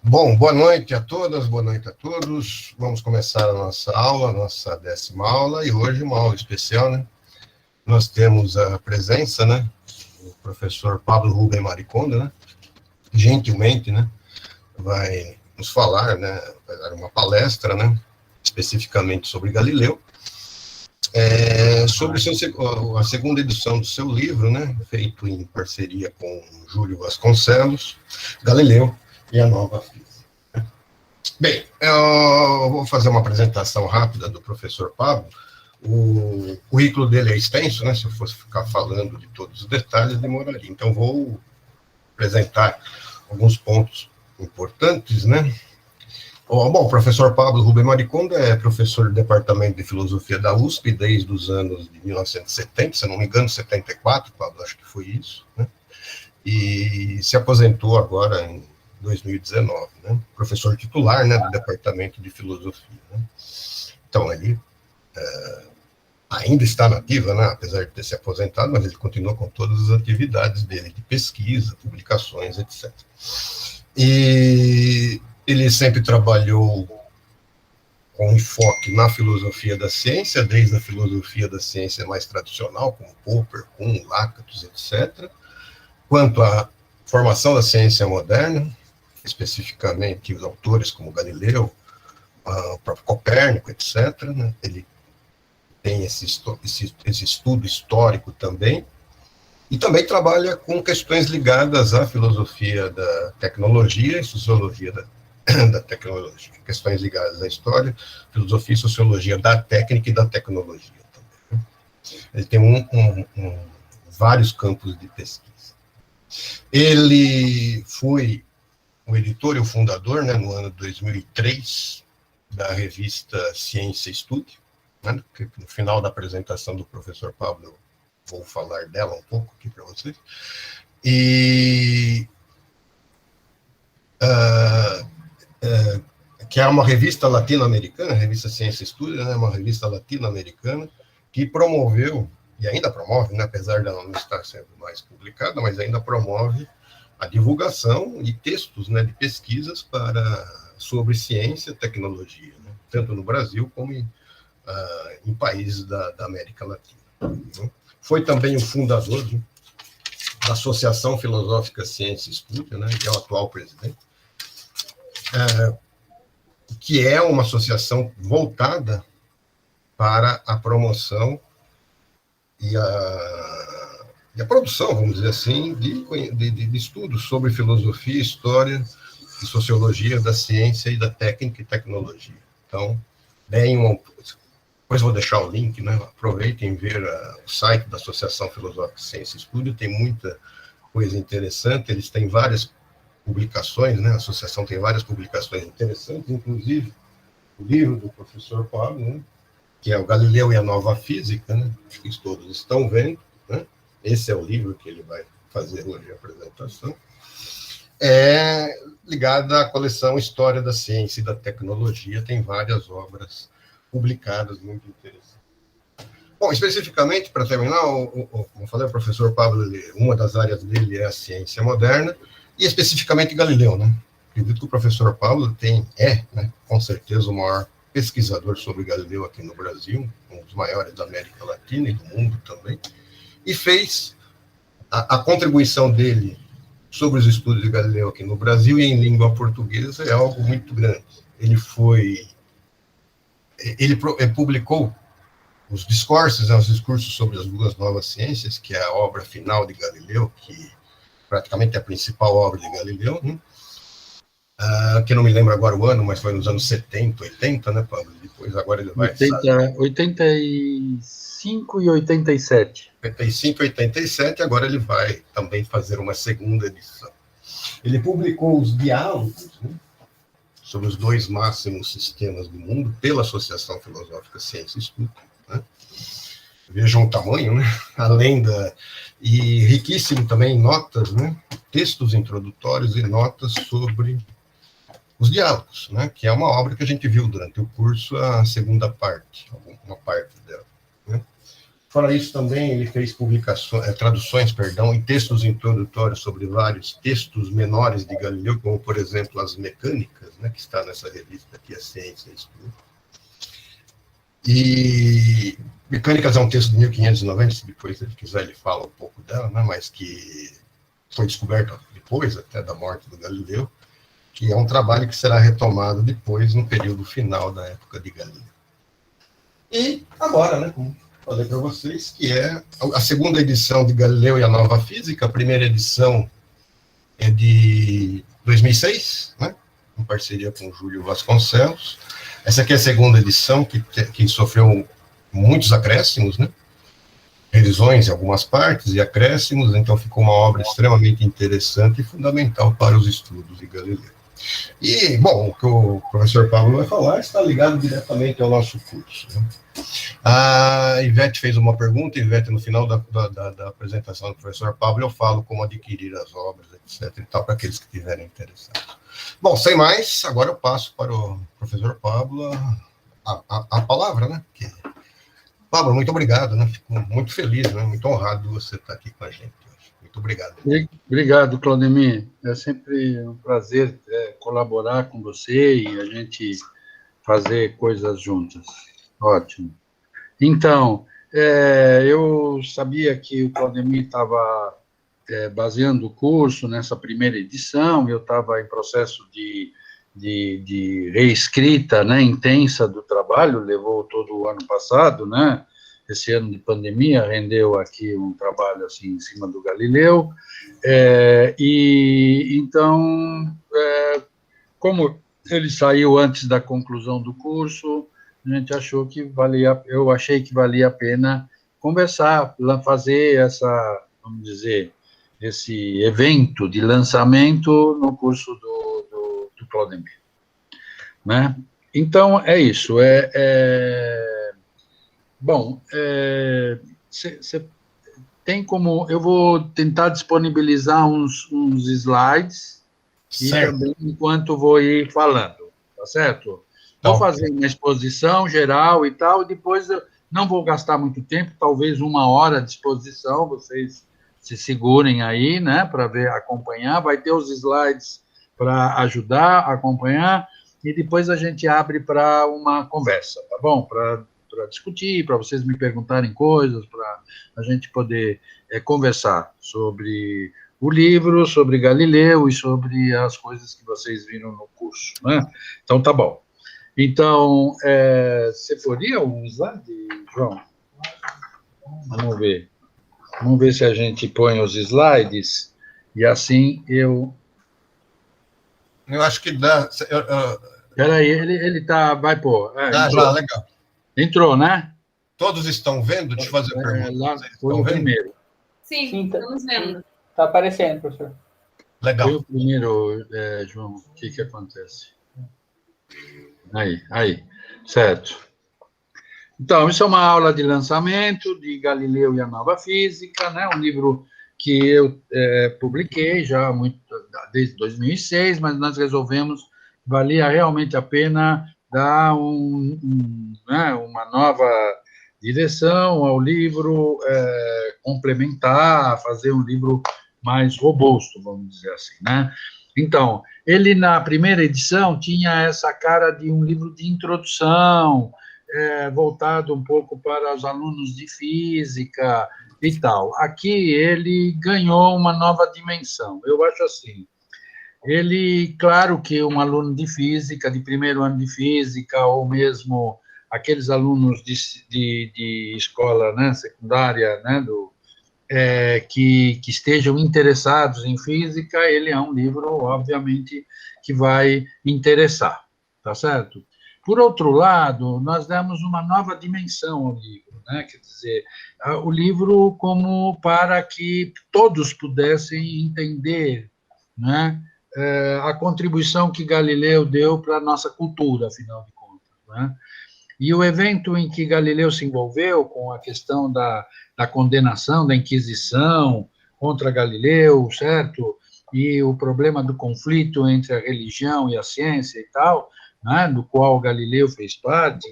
Bom, boa noite a todas, boa noite a todos. Vamos começar a nossa aula, nossa 10ª aula, e hoje uma aula especial, né? Nós temos a presença, né, do professor Pablo Rubem Maricondo, né? Gentilmente, né, vai nos falar, né, vai dar uma palestra, né, especificamente sobre Galileu, sobre a segunda edição do seu livro, né, feito em parceria com Júlio Vasconcelos, Galileu e a Nova Física. Bem, eu vou fazer uma apresentação rápida do professor Pablo. O currículo dele é extenso, né, se eu fosse ficar falando de todos os detalhes, demoraria. Então, vou apresentar alguns pontos importantes, né. Bom, o professor Pablo Rubem Maricondo é professor do Departamento de Filosofia da USP desde os anos de 1970, se não me engano, 74, Pablo, acho que foi isso, né? E se aposentou agora em 2019, né? Professor titular, né, do Departamento de Filosofia, né? Então, ele ainda está na ativa, né, apesar de ter se aposentado, mas ele continua com todas as atividades dele, de pesquisa, publicações, etc. E ele sempre trabalhou com enfoque na filosofia da ciência, desde a filosofia da ciência mais tradicional, como Popper, Kuhn, Lakatos, etc., quanto à formação da ciência moderna, especificamente os autores como Galileu, o próprio Copérnico, etc., né? Ele tem esse estudo histórico também, e também trabalha com questões ligadas à filosofia da tecnologia e sociologia da tecnologia, questões ligadas à história, filosofia e sociologia da técnica e da tecnologia também. Ele tem vários campos de pesquisa. Ele foi o editor e o fundador, né, no ano 2003, da revista Ciência Estudo, né, que no final da apresentação do professor Pablo eu vou falar dela um pouco aqui para vocês. E que é uma revista latino-americana, a revista Ciência Estudo, né, uma revista latino-americana que promoveu, e ainda promove, né, apesar dela não estar sendo mais publicada, mas ainda promove a divulgação e textos, né, de pesquisas sobre ciência e tecnologia, né, tanto no Brasil como em países da América Latina. Foi também o fundador, né, da Associação Filosófica Ciência e Estudo, né, que é o atual presidente, que é uma associação voltada para a promoção e a produção, vamos dizer assim, de estudos sobre filosofia, história e sociologia da ciência e da técnica e tecnologia. Então, depois vou deixar o link, né? Aproveitem ver o site da Associação Filosófica Ciência e Estudo, tem muita coisa interessante, eles têm várias publicações, né? A associação tem várias publicações interessantes, inclusive o livro do professor Pablo, né, que é o Galileu e a Nova Física, né, acho que todos estão vendo, né, esse é o livro que ele vai fazer hoje a apresentação, é ligado à coleção História da Ciência e da Tecnologia, tem várias obras publicadas muito interessantes. Bom, especificamente, para terminar, como eu falei, o professor Pablo, uma das áreas dele é a ciência moderna, e especificamente Galileu, né? Acredito que o professor Pablo né, com certeza o maior pesquisador sobre Galileu aqui no Brasil, um dos maiores da América Latina e do mundo também, e fez a contribuição dele sobre os estudos de Galileu aqui no Brasil e em língua portuguesa é algo muito grande. Ele publicou os discursos, né, os discursos sobre as duas novas ciências, que é a obra final de Galileu, que praticamente é a principal obra de Galileu, né? Que eu não me lembro agora o ano, mas foi nos anos 70, 80, né, Pablo? Depois agora ele vai... 85 e 87. 85 e 87, agora ele vai também fazer uma segunda edição. Ele publicou os diálogos, né, sobre os dois máximos sistemas do mundo, pela Associação Filosófica Ciência e Estudo, né? Vejam o tamanho, né? E riquíssimo também em notas, né? Textos introdutórios e notas sobre os diálogos, né? Que é uma obra que a gente viu durante o curso, a segunda parte, uma parte dela, né? Fora isso, também ele fez traduções, em textos introdutórios sobre vários textos menores de Galileu, como, por exemplo, as Mecânicas, né, que está nessa revista aqui, a Ciência e Estudo. E Mecânicas é um texto de 1590, se depois ele quiser, ele fala um pouco dela, né, mas que foi descoberto depois até da morte do Galileu, que é um trabalho que será retomado depois, no período final da época de Galileu. E agora, né, como falei para vocês, que é a segunda edição de Galileu e a Nova Física. A primeira edição é de 2006, né, em parceria com o Júlio Vasconcelos. Essa aqui é a segunda edição, que sofreu muitos acréscimos, né, revisões em algumas partes e acréscimos, então ficou uma obra extremamente interessante e fundamental para os estudos de Galileu. E, bom, o que o professor Pablo vai falar está ligado diretamente ao nosso curso, né? A Ivete fez uma pergunta. Ivete, no final da apresentação do professor Pablo, eu falo como adquirir as obras, etc. e tal, para aqueles que estiverem interessados. Bom, sem mais, agora eu passo para o professor Pablo a palavra, né? Pablo, muito obrigado, né? Fico muito feliz, né? Muito honrado de você estar aqui com a gente hoje. Muito obrigado. Obrigado, Claudemir. É sempre um prazer colaborar com você e a gente fazer coisas juntas. Ótimo. Então, eu sabia que o Claudemir estava baseando o curso nessa primeira edição, eu estava em processo de reescrita, né, intensa do trabalho, levou todo o ano passado, né, esse ano de pandemia rendeu aqui um trabalho assim em cima do Galileu, e então, como ele saiu antes da conclusão do curso, a gente eu achei que valia a pena conversar, fazer vamos dizer, esse evento de lançamento no curso do Claudemir, né? Então, é isso. Bom, tem como... Eu vou tentar disponibilizar uns slides, certo, e também enquanto vou ir falando, tá certo? Vou fazer uma exposição geral e tal, e depois eu não vou gastar muito tempo, talvez 1 hora de exposição, vocês se segurem aí, né, para acompanhar, vai ter os slides para ajudar a acompanhar, e depois a gente abre para uma conversa, tá bom? Para discutir, para vocês me perguntarem coisas, para a gente poder conversar sobre o livro, sobre Galileu e sobre as coisas que vocês viram no curso, né? Então, tá bom. Então, você poria um slide, João? Vamos ver. Vamos ver se a gente põe os slides, e assim eu... Eu acho que dá... Espera aí, ele vai pôr. Já, legal. Entrou, né? Todos estão vendo? Deixa eu fazer a pergunta. Lá foi o primeiro. Sim, estamos vendo. Está aparecendo, professor. Legal. Foi o primeiro, João. O que acontece? Aí. Certo. Então, isso é uma aula de lançamento de Galileu e a Nova Física, né? Um livro que eu publiquei já desde 2006, mas nós resolvemos que valia realmente a pena dar uma nova direção ao livro, complementar, fazer um livro mais robusto, vamos dizer assim, né? Então, ele, na primeira edição, tinha essa cara de um livro de introdução, voltado um pouco para os alunos de física e tal. Aqui ele ganhou uma nova dimensão. Eu acho assim, claro que um aluno de física, de primeiro ano de física, ou mesmo aqueles alunos de escola, né, secundária, né, que estejam interessados em física, ele é um livro, obviamente, que vai interessar, tá certo? Por outro lado, nós demos uma nova dimensão ao livro, né? Quer dizer, o livro como para que todos pudessem entender, né, a contribuição que Galileu deu para a nossa cultura, afinal de contas, né? E o evento em que Galileu se envolveu com a questão da condenação, da Inquisição contra Galileu, certo? E o problema do conflito entre a religião e a ciência e tal, né, do qual Galileu fez parte,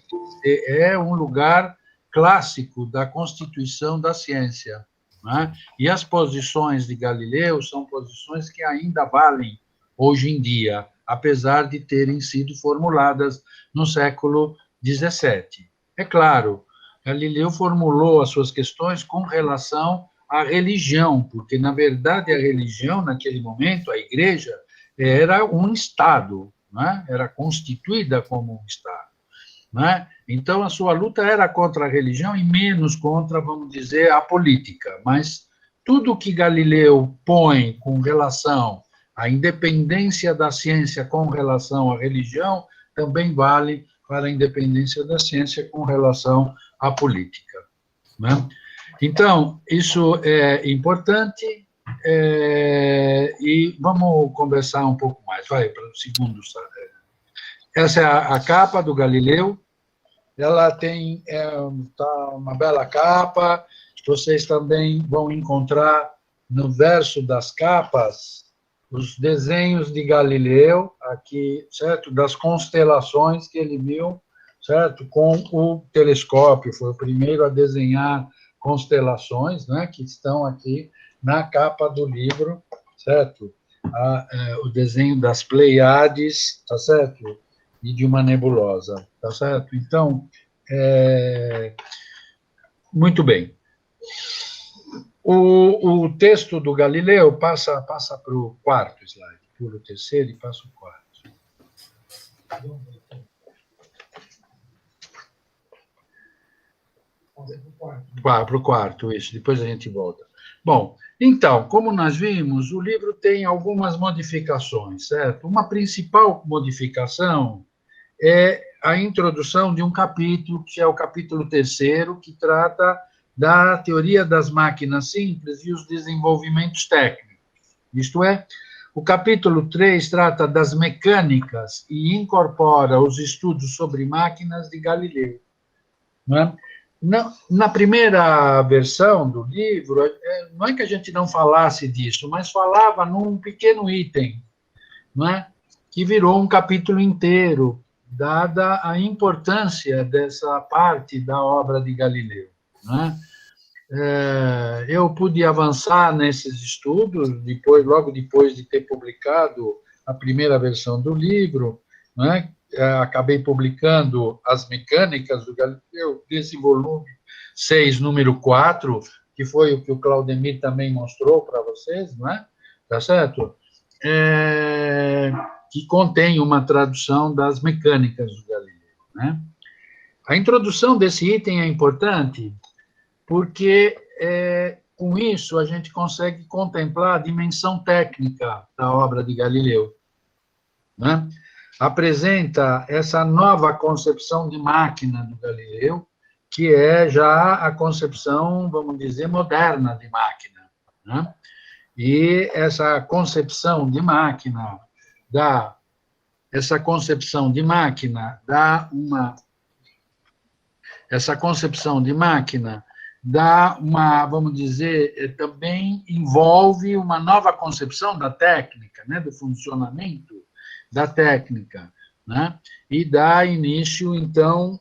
é um lugar clássico da constituição da ciência, né? E as posições de Galileu são posições que ainda valem hoje em dia, apesar de terem sido formuladas no século XVII. É claro, Galileu formulou as suas questões com relação à religião, porque, na verdade, a religião, naquele momento, a igreja, era um Estado, né? Era constituída como um Estado. Né? Então, a sua luta era contra a religião e menos contra, vamos dizer, a política. Mas tudo que Galileu põe com relação à independência da ciência com relação à religião também vale para a independência da ciência com relação à política. Né? Então, isso é importante, e vamos conversar um pouco mais. Vai para o segundo. Essa é a capa do Galileu. Ela tem tá uma bela capa. Vocês também vão encontrar no verso das capas os desenhos de Galileu, aqui, certo? Das constelações que ele viu, certo? Com o telescópio. Foi o primeiro a desenhar constelações, né? Que estão aqui na capa do livro, certo? O desenho das Pleiades, tá certo? E de uma nebulosa, tá certo? Então, muito bem. O texto do Galileu passa para o quarto slide, pula o terceiro e passa o quarto. Para o quarto, isso, depois a gente volta. Bom, então, como nós vimos, o livro tem algumas modificações, certo? Uma principal modificação é a introdução de um capítulo, que é o capítulo 3º, que trata da teoria das máquinas simples e os desenvolvimentos técnicos. Isto é, o capítulo 3 trata das mecânicas e incorpora os estudos sobre máquinas de Galileu. Né? Na primeira versão do livro, não é que a gente não falasse disso, mas falava num pequeno item, né? Que virou um capítulo inteiro, dada a importância dessa parte da obra de Galileu. Né? Eu pude avançar nesses estudos, logo depois de ter publicado a primeira versão do livro, né? Acabei publicando As Mecânicas do Galileu, desse volume 6, número 4, que foi o que o Claudemir também mostrou para vocês, não é? Tá certo? Que contém uma tradução das Mecânicas do Galileu, né? A introdução desse item é importante porque, com isso, a gente consegue contemplar a dimensão técnica da obra de Galileu, né? Apresenta essa nova concepção de máquina do Galileu, que é já a concepção, vamos dizer, moderna de máquina, né? E essa concepção de máquina dá uma, vamos dizer, também envolve uma nova concepção da técnica, né, do funcionamento da técnica, né, e dá início, então,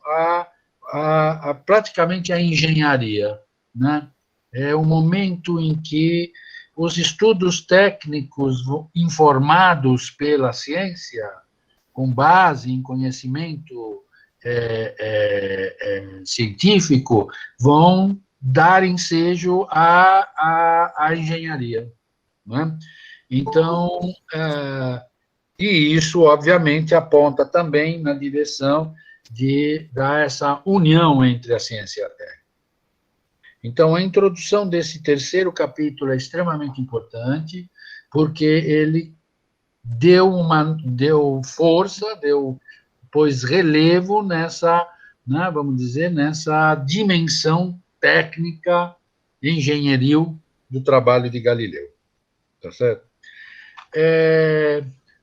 praticamente à engenharia, né. É o momento em que os estudos técnicos informados pela ciência, com base em conhecimento científico, vão dar ensejo à engenharia. Né? Então, e isso, obviamente, aponta também na direção de dar essa união entre a ciência e a técnica. Então, a introdução desse 3º capítulo é extremamente importante, porque ele deu força, pôs relevo nessa, né, vamos dizer, nessa dimensão técnica, engenheril do trabalho de Galileu. Tá certo?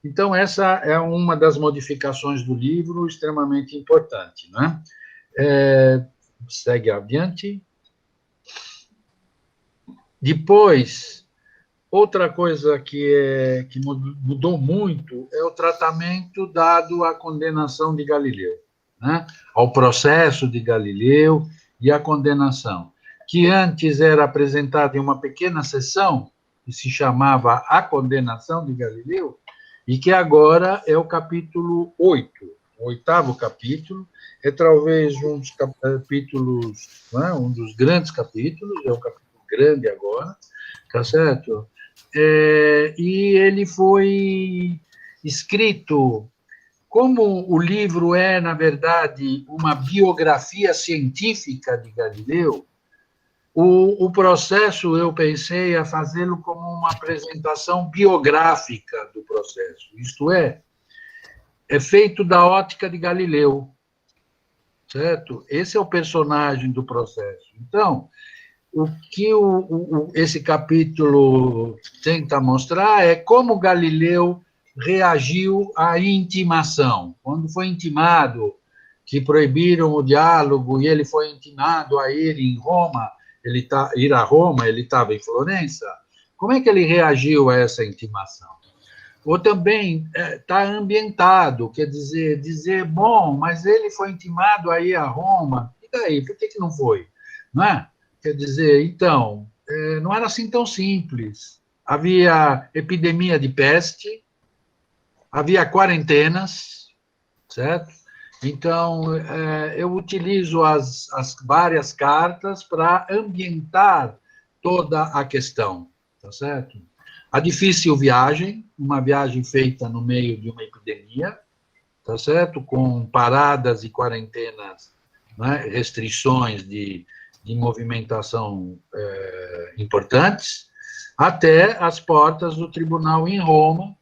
Então, essa é uma das modificações do livro, extremamente importante. Né? Segue adiante. Depois, outra coisa que mudou muito é o tratamento dado à condenação de Galileu, né? Ao processo de Galileu e a condenação, que antes era apresentada em uma pequena seção, que se chamava A Condenação de Galileu, e que agora é o capítulo 8, o 8º capítulo, é talvez um dos capítulos, um dos grandes capítulos, é um capítulo grande agora, tá certo? E ele foi escrito, como o livro é, na verdade, uma biografia científica de Galileu, o processo, eu pensei a fazê-lo como uma apresentação biográfica do processo, isto é feito da ótica de Galileu, certo? Esse é o personagem do processo. Então, o que esse capítulo tenta mostrar é como Galileu reagiu à intimação. Quando foi intimado que proibiram o diálogo e ele foi intimado a ir em Roma, ir a Roma, ele estava em Florença, como é que ele reagiu a essa intimação? Ou também está ambientado, quer dizer, bom, mas ele foi intimado a ir a Roma, e daí, por que não foi? Não é? Quer dizer, então, não era assim tão simples. Havia epidemia de peste, havia quarentenas, certo? Então, eu utilizo as várias cartas para ambientar toda a questão, tá certo? A difícil viagem, uma viagem feita no meio de uma epidemia, tá certo? Com paradas e quarentenas, né? Restrições de movimentação importantes, até as portas do tribunal em Roma,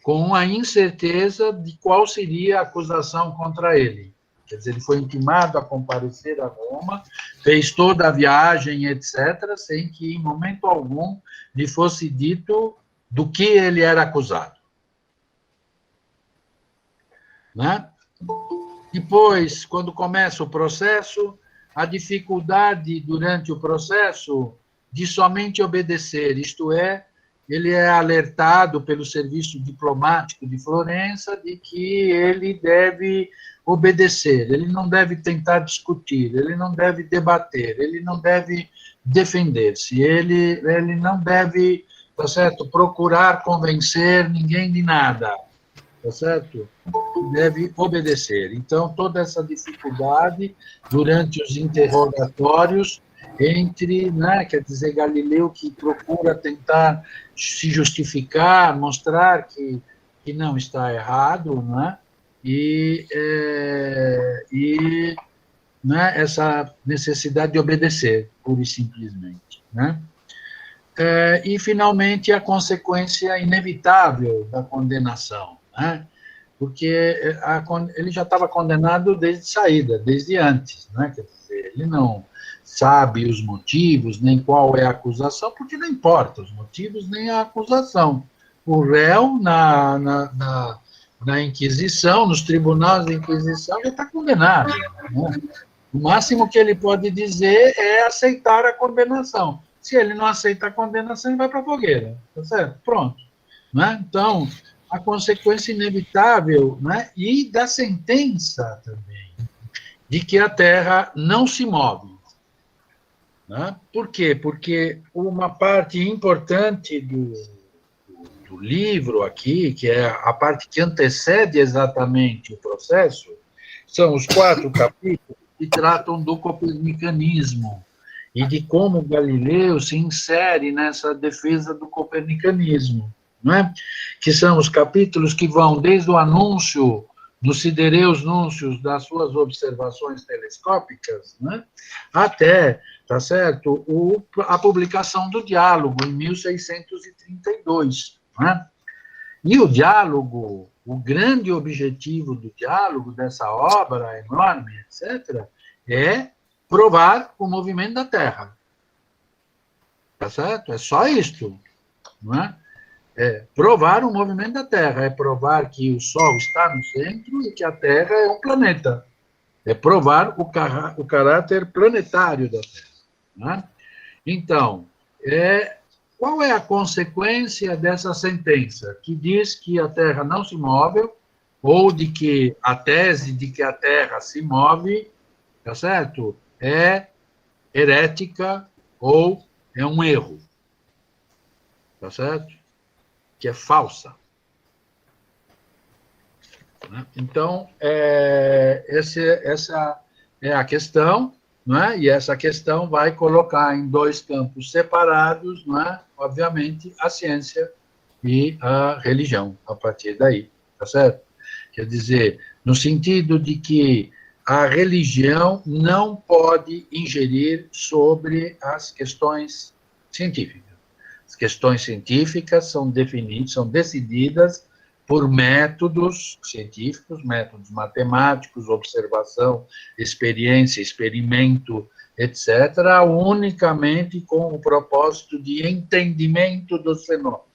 com a incerteza de qual seria a acusação contra ele. Quer dizer, ele foi intimado a comparecer a Roma, fez toda a viagem, etc., sem que, em momento algum, lhe fosse dito do que ele era acusado. Né? Depois, quando começa o processo, a dificuldade durante o processo de somente obedecer, isto é, ele é alertado pelo serviço diplomático de Florença de que ele deve obedecer, ele não deve tentar discutir, ele não deve debater, ele não deve defender-se, ele não deve, tá certo, procurar convencer ninguém de nada, tá certo? Deve obedecer. Então, toda essa dificuldade durante os interrogatórios entre, né, quer dizer, Galileu que procura tentar se justificar, mostrar que não está errado, né, né, essa necessidade de obedecer, pura e simplesmente, né. E, finalmente, a consequência inevitável da condenação, né, porque ele já estava condenado desde saída, desde antes, né, quer dizer, ele não sabe os motivos, nem qual é a acusação, porque não importa os motivos nem a acusação. O réu, na Inquisição, nos tribunais da Inquisição, já está condenado. Né? O máximo que ele pode dizer é aceitar a condenação. Se ele não aceita a condenação, ele vai para a fogueira. Tá certo? Pronto. Né? Então, a consequência inevitável, né? E da sentença também, de que a Terra não se move. Né? Por quê? Porque uma parte importante do livro aqui, que é a parte que antecede exatamente o processo, são os 4 capítulos que tratam do copernicanismo e de como Galileu se insere nessa defesa do copernicanismo, né? Que são os capítulos que vão desde o anúncio dos Sidereus Núncios das suas observações telescópicas, né? Até, tá certo, a publicação do Diálogo, em 1632. Né? E o Diálogo, o grande objetivo do Diálogo, dessa obra enorme, etc., é provar o movimento da Terra. Tá certo? É só isto. Não é? É provar o movimento da Terra, é provar que o Sol está no centro e que a Terra é um planeta. É provar o caráter planetário da Terra. Né? Então, qual é a consequência dessa sentença, que diz que a Terra não se move, ou de que a tese de que a Terra se move, tá certo? é herética ou é um erro. Tá certo? Que é falsa. Então, essa é a questão, não é? E essa questão vai colocar em dois campos separados, não é? Obviamente, a ciência e a religião, a partir daí, tá certo? Quer dizer, no sentido de que a religião não pode ingerir sobre as questões científicas. As questões científicas são definidas, são decididas por métodos científicos, métodos matemáticos, observação, experiência, experimento, etc., unicamente com o propósito de entendimento dos fenômenos.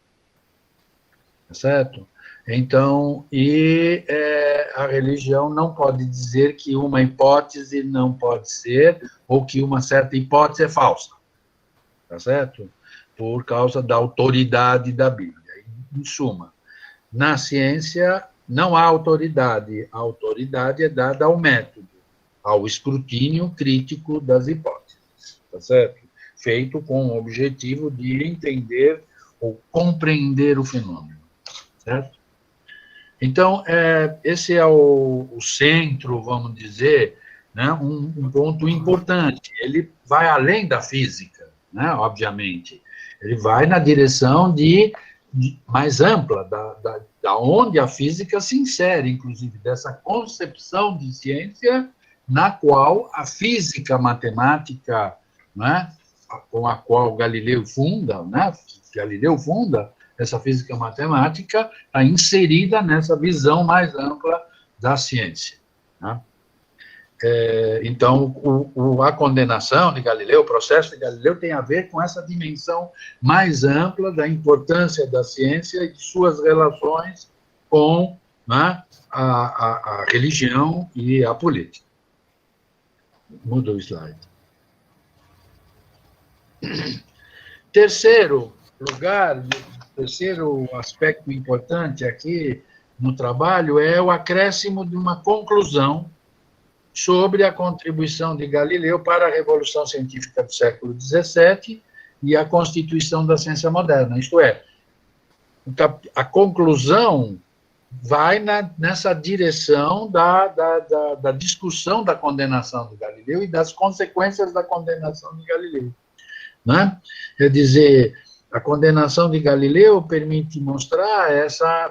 Certo? Então, a religião não pode dizer que uma hipótese não pode ser, ou que uma certa hipótese é falsa. Tá certo? Por causa da autoridade da Bíblia. Em suma, na ciência não há autoridade. A autoridade é dada ao método, ao escrutínio crítico das hipóteses. Tá certo? Feito com o objetivo de entender ou compreender o fenômeno. Certo? Então, esse é o centro, vamos dizer, né, um ponto importante. Ele vai além da física, né, obviamente. Ele vai na direção mais ampla, da onde a física se insere, inclusive, dessa concepção de ciência na qual a física matemática, né, com a qual Galileu funda, essa física matemática está inserida nessa visão mais ampla da ciência. Né? Então, a condenação de Galileu, o processo de Galileu, tem a ver com essa dimensão mais ampla da importância da ciência e de suas relações com, né, a religião e a política. Muda o slide. Terceiro aspecto importante aqui no trabalho é o acréscimo de uma conclusão sobre a contribuição de Galileu para a Revolução Científica do século XVII e a constituição da ciência moderna. Isto é, a conclusão vai nessa direção da discussão da condenação de Galileu e das consequências da condenação de Galileu. Né? Quer dizer, a condenação de Galileu permite mostrar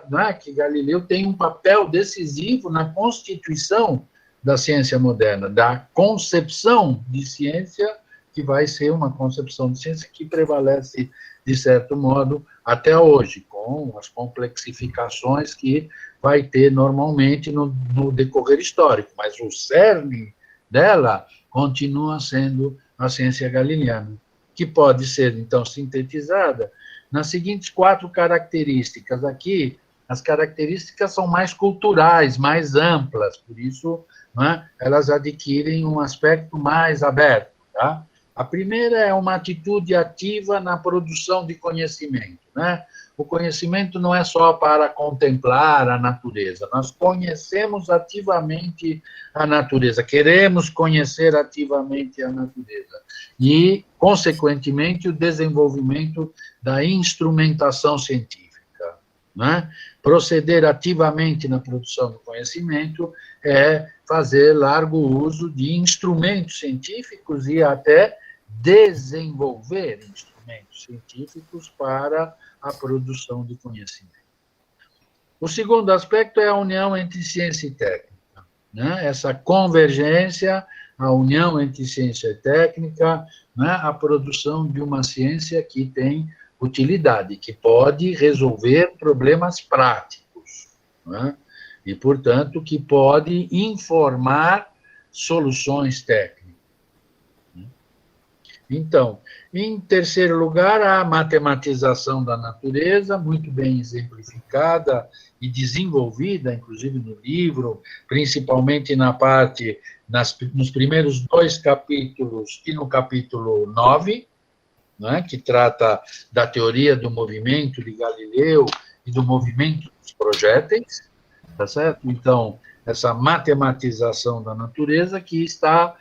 né, que Galileu tem um papel decisivo na constituição da ciência moderna, da concepção de ciência, que vai ser uma concepção de ciência que prevalece, de certo modo, até hoje, com as complexificações que vai ter normalmente no decorrer histórico, mas o cerne dela continua sendo a ciência galileana, que pode ser, então, sintetizada nas seguintes 4 características. Aqui, as características são mais culturais, mais amplas, por isso, né, elas adquirem um aspecto mais aberto. Tá? A primeira é uma atitude ativa na produção de conhecimento. Né? O conhecimento não é só para contemplar a natureza, nós conhecemos ativamente a natureza, queremos conhecer ativamente a natureza. E, consequentemente, o desenvolvimento da instrumentação científica. Né? Proceder ativamente na produção do conhecimento é fazer largo uso de instrumentos científicos e até desenvolver instrumentos científicos para a produção de conhecimento. O segundo aspecto é a união entre ciência e técnica. Né? Essa convergência, a união entre ciência e técnica, né? A produção de uma ciência que tem utilidade, que pode resolver problemas práticos, né? E, portanto, que pode informar soluções técnicas. Então, em terceiro lugar, a matematização da natureza, muito bem exemplificada e desenvolvida, inclusive no livro, principalmente nos primeiros 2 capítulos e no capítulo 9, né, que trata da teoria do movimento de Galileu e do movimento dos projéteis, tá certo? Então, essa matematização da natureza que está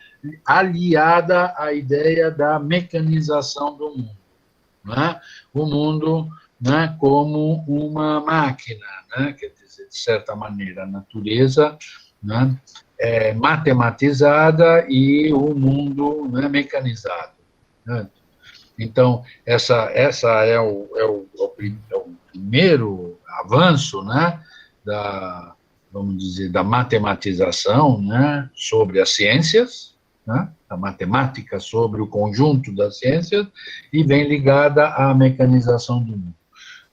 aliada à ideia da mecanização do mundo, né? O mundo, né, como uma máquina, né? Quer dizer, de certa maneira, a natureza, né, é matematizada e o mundo, né, mecanizado, né? Então, essa é o primeiro avanço, né, vamos dizer, da matematização, né, sobre as ciências, né, a matemática sobre o conjunto das ciências, e vem ligada à mecanização do mundo.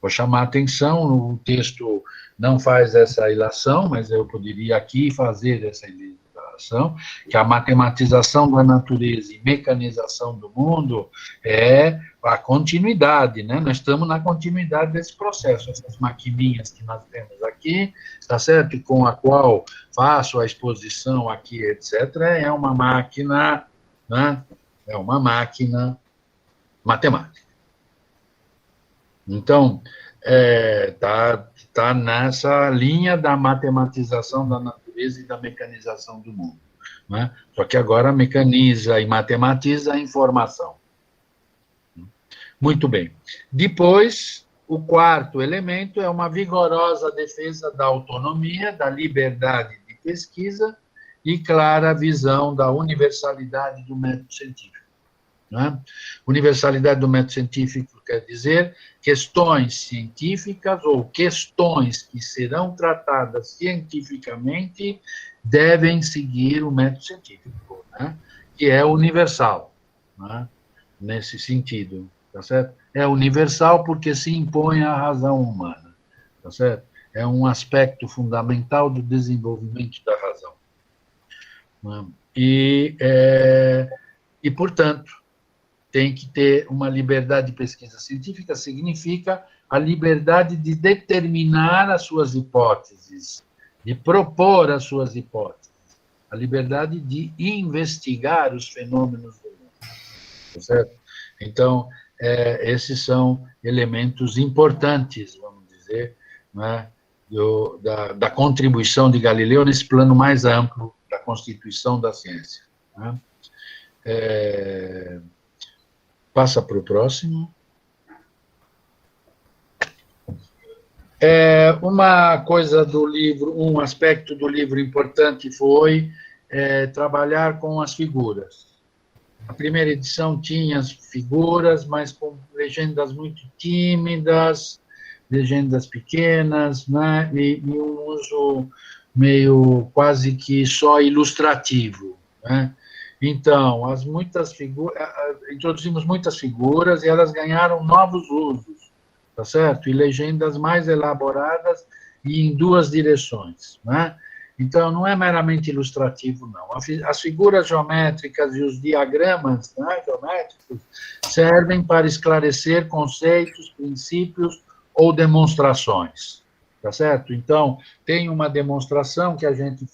Vou chamar a atenção, o texto não faz essa ilação, mas eu poderia aqui fazer essa ilação, que a matematização da natureza e mecanização do mundo é a continuidade, né? Nós estamos na continuidade desse processo, essas maquininhas que nós temos aqui, tá certo? Com a qual faço a exposição aqui, etc., é uma máquina, né? É uma máquina matemática. Então, tá nessa linha da matematização da natureza e da mecanização do mundo, né? Só que agora mecaniza e matematiza a informação. Muito bem. Depois, o quarto elemento é uma vigorosa defesa da autonomia, da liberdade de pesquisa e clara visão da universalidade do método científico, né? Universalidade do método científico quer dizer questões científicas ou questões que serão tratadas cientificamente devem seguir o método científico, né? Que é universal, né? Nesse sentido, tá certo? É universal porque se impõe à razão humana, tá certo? É um aspecto fundamental do desenvolvimento da razão, né? E portanto, tem que ter uma liberdade de pesquisa científica, significa a liberdade de determinar as suas hipóteses, de propor as suas hipóteses, a liberdade de investigar os fenômenos do mundo, tá certo? Então, esses são elementos importantes, vamos dizer, né, da contribuição de Galileu nesse plano mais amplo da constituição da ciência, né? Passa para o próximo. Uma coisa do livro, um aspecto do livro importante foi trabalhar com as figuras. A primeira edição tinha as figuras, mas com legendas muito tímidas, legendas pequenas, né? E um uso meio quase que só ilustrativo, né? Então, introduzimos muitas figuras e elas ganharam novos usos, tá certo? E legendas mais elaboradas e em duas direções, né? Então, não é meramente ilustrativo, não. As figuras geométricas e os diagramas, né, geométricos servem para esclarecer conceitos, princípios ou demonstrações, tá certo? Então, tem uma demonstração que a gente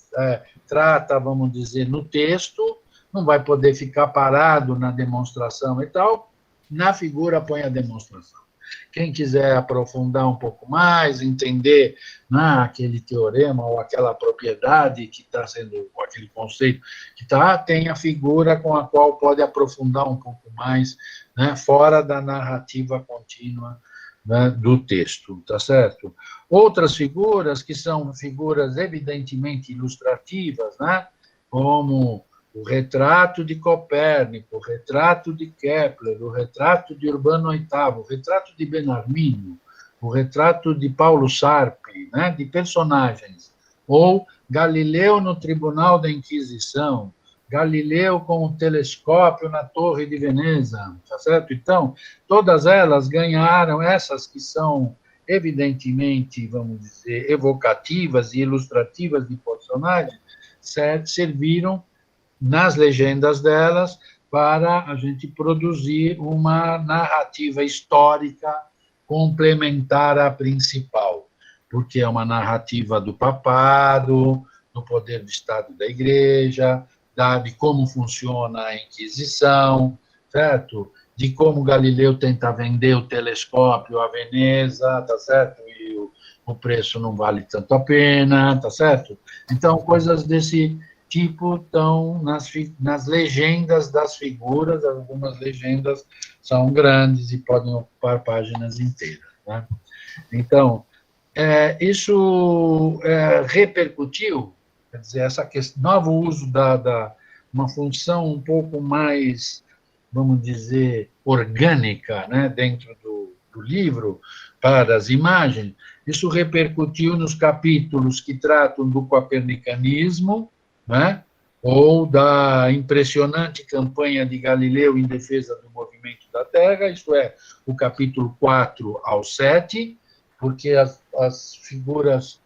trata, vamos dizer, no texto, não vai poder ficar parado na demonstração e tal, na figura põe a demonstração. Quem quiser aprofundar um pouco mais, entender, né, aquele teorema ou aquela propriedade que está sendo, ou aquele conceito que está, tem a figura com a qual pode aprofundar um pouco mais, né, fora da narrativa contínua, né, do texto, tá certo? Outras figuras, que são figuras evidentemente ilustrativas, né, como o retrato de Copérnico, o retrato de Kepler, o retrato de Urbano VIII, o retrato de Benarmínio, o retrato de Paulo Sarpi, né, de personagens, ou Galileu no Tribunal da Inquisição, Galileu com o telescópio na Torre de Veneza, tá certo? Então, todas elas ganharam, essas que são evidentemente, vamos dizer, evocativas e ilustrativas de personagens, serviram nas legendas delas, para a gente produzir uma narrativa histórica complementar à principal, porque é uma narrativa do papado, do poder do Estado da Igreja, de como funciona a Inquisição, certo? De como Galileu tenta vender o telescópio a Veneza, tá certo? o preço não vale tanto a pena, tá certo? Então, coisas desse tipo estão nas legendas das figuras, algumas legendas são grandes e podem ocupar páginas inteiras, né? Então, isso repercutiu, quer dizer, essa questão, novo uso uma função um pouco mais, vamos dizer, orgânica, né, dentro do livro, para as imagens, isso repercutiu nos capítulos que tratam do copernicanismo, né, ou da impressionante campanha de Galileu em defesa do movimento da Terra, isto é, o capítulo 4 ao 7, porque as figuras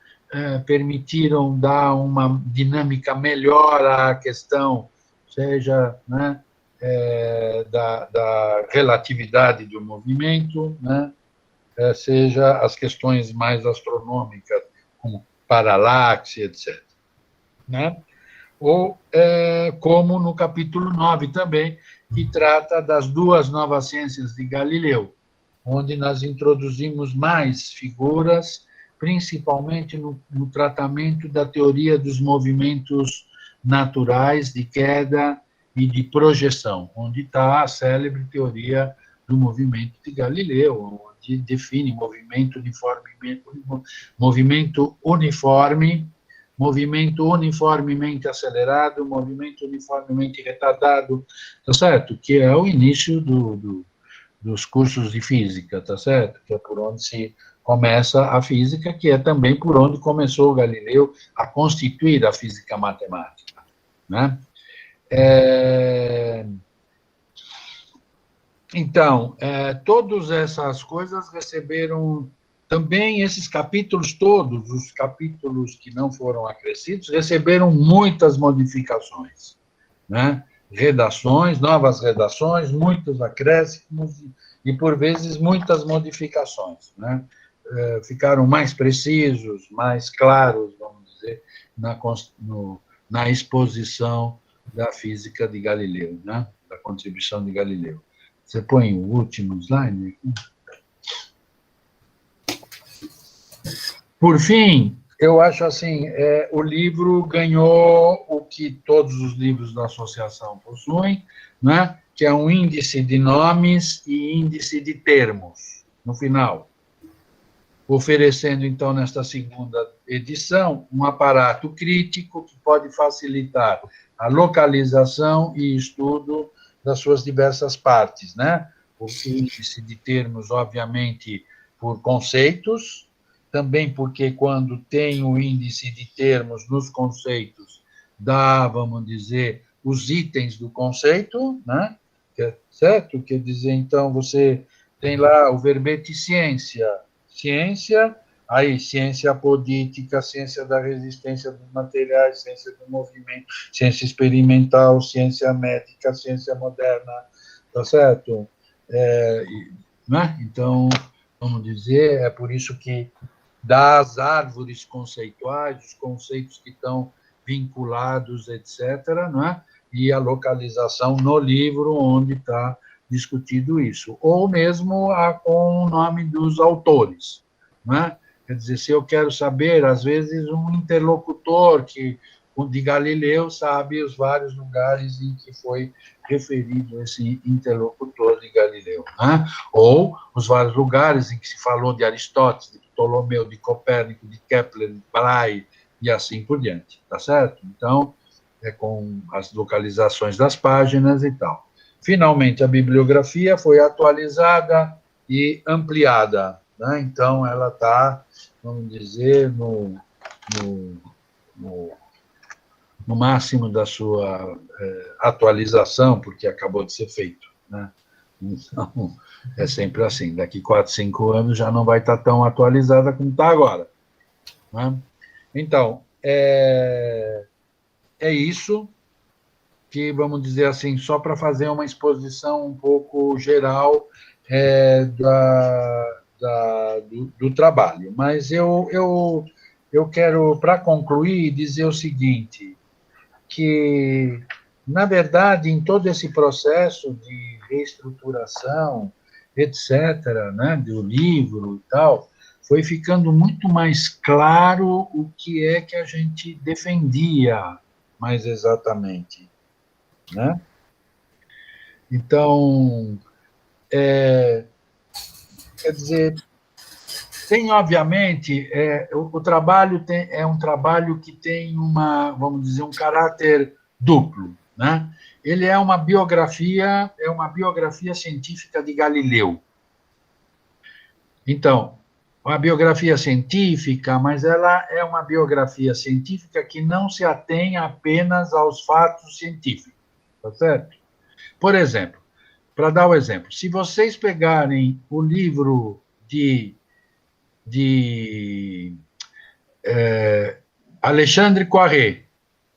permitiram dar uma dinâmica melhor à questão, seja, né, da relatividade do movimento, né, seja as questões mais astronômicas, como paralaxe, etc. Né? Ou como no capítulo 9 também, que trata das duas novas ciências de Galileu, onde nós introduzimos mais figuras, principalmente no tratamento da teoria dos movimentos naturais de queda e de projeção, onde está a célebre teoria do movimento de Galileu, onde define movimento uniforme, movimento uniformemente acelerado, movimento uniformemente retardado, tá certo? Que é o início dos cursos de física, tá certo? Que é por onde se começa a física, que é também por onde começou Galileu a constituir a física matemática, né? Então, todas essas coisas receberam também esses capítulos todos, os capítulos que não foram acrescidos, receberam muitas modificações, né? Redações, novas redações, muitos acréscimos e, por vezes, muitas modificações, né? Ficaram mais precisos, mais claros, vamos dizer, na exposição da física de Galileu, né? Da contribuição de Galileu. Você põe o último slide aqui. Por fim, eu acho assim, o livro ganhou o que todos os livros da associação possuem, né? Que é um índice de nomes e índice de termos, no final. Oferecendo, então, nesta segunda edição, um aparato crítico que pode facilitar a localização e estudo das suas diversas partes, né? O índice de termos, obviamente, por conceitos, também porque quando tem o índice de termos nos conceitos, dá, vamos dizer, os itens do conceito, né? Certo? Quer dizer, então, você tem lá o verbete ciência, aí ciência apodítica, ciência da resistência dos materiais, ciência do movimento, ciência experimental, ciência médica, ciência moderna, tá certo? Né? Então, vamos dizer, é por isso que das árvores conceituais, os conceitos que estão vinculados, etc., né? E a localização no livro onde está discutido isso, ou mesmo com o nome dos autores, né? Quer dizer, se eu quero saber, às vezes, um interlocutor de Galileu sabe os vários lugares em que foi referido esse interlocutor de Galileu, né? Ou os vários lugares em que se falou de Aristóteles, de Ptolomeu, de Copérnico, de Kepler, de Brahe, e assim por diante, tá certo? Então, com as localizações das páginas e tal. Finalmente, a bibliografia foi atualizada e ampliada, né? Então, ela está, vamos dizer, no máximo da sua atualização, porque acabou de ser feito, né? Então, é sempre assim, daqui 4, 5 anos já não vai estar tão atualizada como está agora, né? Então, é isso que, vamos dizer assim, só para fazer uma exposição um pouco geral do trabalho. Mas eu quero, para concluir, dizer o seguinte, que, na verdade, em todo esse processo de reestruturação, etc., né, do livro e tal, foi ficando muito mais claro o que é que a gente defendia, mais exatamente, né? Então, quer dizer, tem, obviamente, o trabalho é um trabalho que tem vamos dizer, um caráter duplo, né? Ele é uma biografia científica de Galileu. Então, uma biografia científica, mas ela é uma biografia científica que não se atém apenas aos fatos científicos, tá certo? Por exemplo, para dar o exemplo, se vocês pegarem o livro de Alexandre Poiré,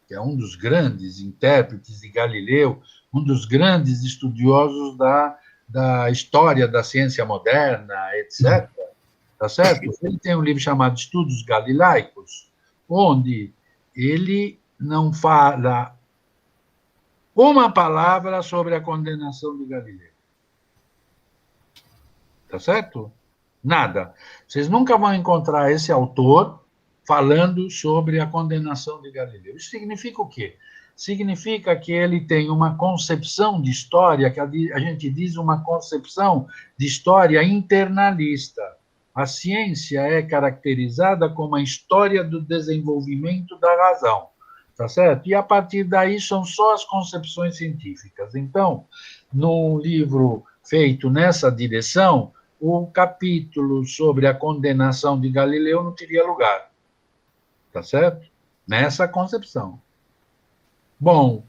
que é um dos grandes intérpretes de Galileu, um dos grandes estudiosos da história da ciência moderna, etc., tá certo? Ele tem um livro chamado Estudos Galileicos, onde ele não fala uma palavra sobre a condenação de Galileu. Tá certo? Nada. Vocês nunca vão encontrar esse autor falando sobre a condenação de Galileu. Isso significa o quê? Significa que ele tem uma concepção de história, que a gente diz uma concepção de história internalista. A ciência é caracterizada como a história do desenvolvimento da razão, tá certo? E, a partir daí, são só as concepções científicas. Então, num livro feito nessa direção, o capítulo sobre a condenação de Galileu não teria lugar, tá certo? Nessa concepção. Bom,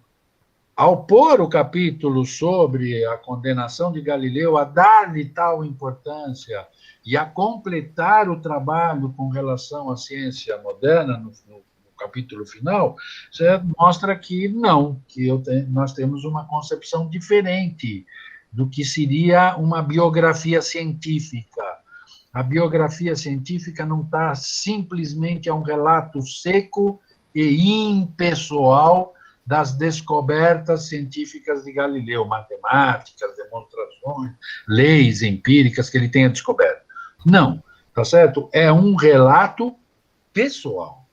ao pôr o capítulo sobre a condenação de Galileu, a dar-lhe tal importância e a completar o trabalho com relação à ciência moderna, no capítulo final, você mostra que não, que nós temos uma concepção diferente do que seria uma biografia científica. A biografia científica não está simplesmente a um relato seco e impessoal das descobertas científicas de Galileu, matemáticas, demonstrações, leis empíricas que ele tenha descoberto. Não, tá certo? É um relato pessoal,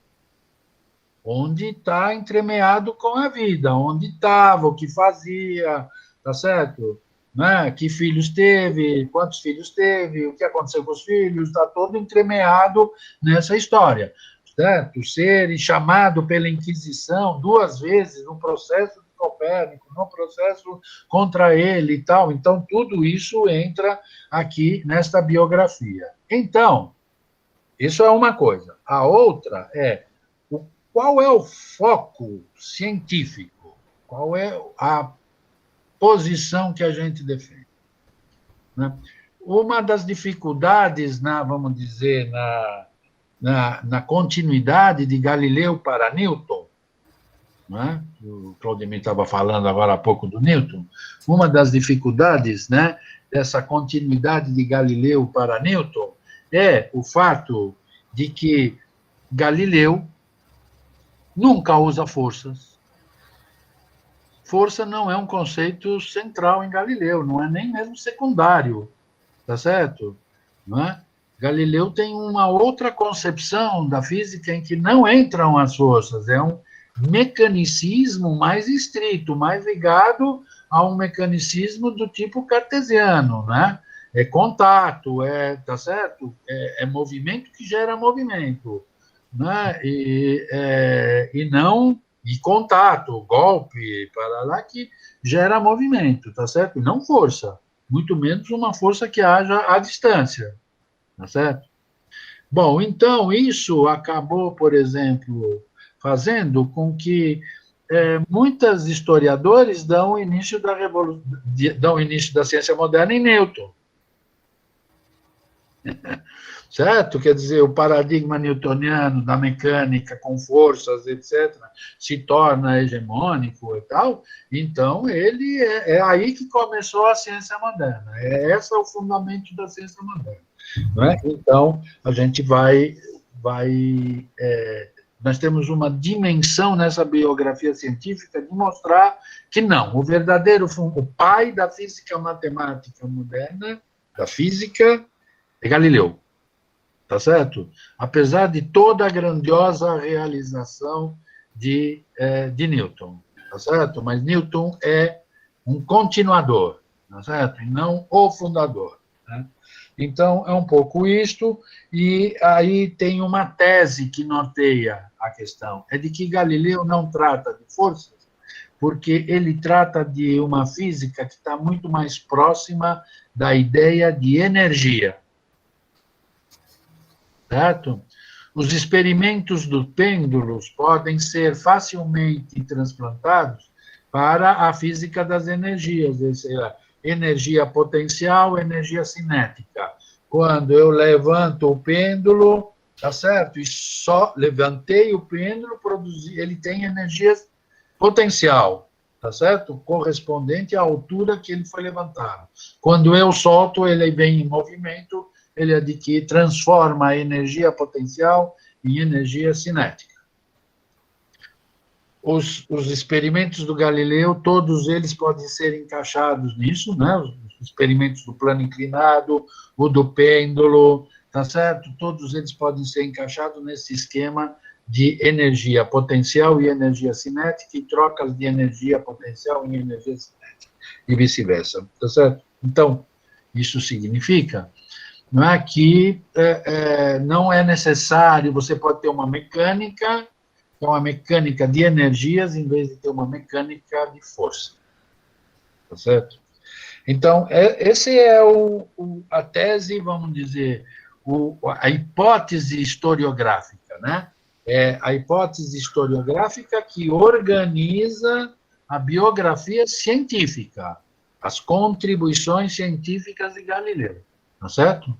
onde está entremeado com a vida, onde estava, o que fazia, tá certo? Né? Que filhos teve, quantos filhos teve, o que aconteceu com os filhos, está todo entremeado nessa história, certo? Ser chamado pela Inquisição 2 vezes no processo de Copérnico, no processo contra ele e tal. Então, tudo isso entra aqui nesta biografia. Então, isso é uma coisa. A outra é qual é o foco científico, qual é a posição que a gente defende, né? Uma das dificuldades, vamos dizer, na continuidade de Galileu para Newton, né? O Claudemir estava falando agora há pouco do Newton, uma das dificuldades, né, dessa continuidade de Galileu para Newton é o fato de que Galileu nunca usa forças. Força não é um conceito central em Galileu, não é nem mesmo secundário, tá certo? Não é? Galileu tem uma outra concepção da física em que não entram as forças, é um mecanicismo mais estrito, mais ligado a um mecanicismo do tipo cartesiano, né? É contato, tá certo? É movimento que gera movimento, né? E não... E contato, golpe, para lá, que gera movimento, tá certo? E não força, muito menos uma força que haja à distância, tá certo? Bom, então, isso acabou, por exemplo, fazendo com que muitos historiadores dão o início da ciência moderna em Newton. Certo? Quer dizer, o paradigma newtoniano da mecânica com forças, etc., se torna hegemônico e tal, então ele é aí que começou a ciência moderna. Esse é o fundamento da ciência moderna. Não é? Então, a gente nós temos uma dimensão nessa biografia científica de mostrar que não, o pai da física matemática moderna, da física, é Galileu. tá certo? Apesar de toda a grandiosa realização de Newton, tá certo? Mas Newton é um continuador, tá certo? E não o fundador, né? Então, é um pouco isto, e aí tem uma tese que norteia a questão, é de que Galileu não trata de forças, porque ele trata de uma física que está muito mais próxima da ideia de energia, certo? Os experimentos dos pêndulos podem ser facilmente transplantados para a física das energias, energia potencial, energia cinética. Quando eu levanto o pêndulo, tá certo? E só levantei o pêndulo, ele tem energia potencial, tá certo? Correspondente à altura que ele foi levantado. Quando eu solto, ele vem em movimento, ele adquire, transforma a energia potencial em energia cinética. Os experimentos do Galileu, todos eles podem ser encaixados nisso, né? Os experimentos do plano inclinado, o do pêndulo, tá certo? Todos eles podem ser encaixados nesse esquema de energia potencial e energia cinética e trocas de energia potencial em energia cinética e vice-versa, tá certo? Então, isso significa, não é, que não é necessário, você pode ter uma mecânica de energias em vez de ter uma mecânica de força, tá certo? Então, esse é a tese, vamos dizer, a hipótese historiográfica, né? É a hipótese historiográfica que organiza a biografia científica, as contribuições científicas de Galileu, tá certo?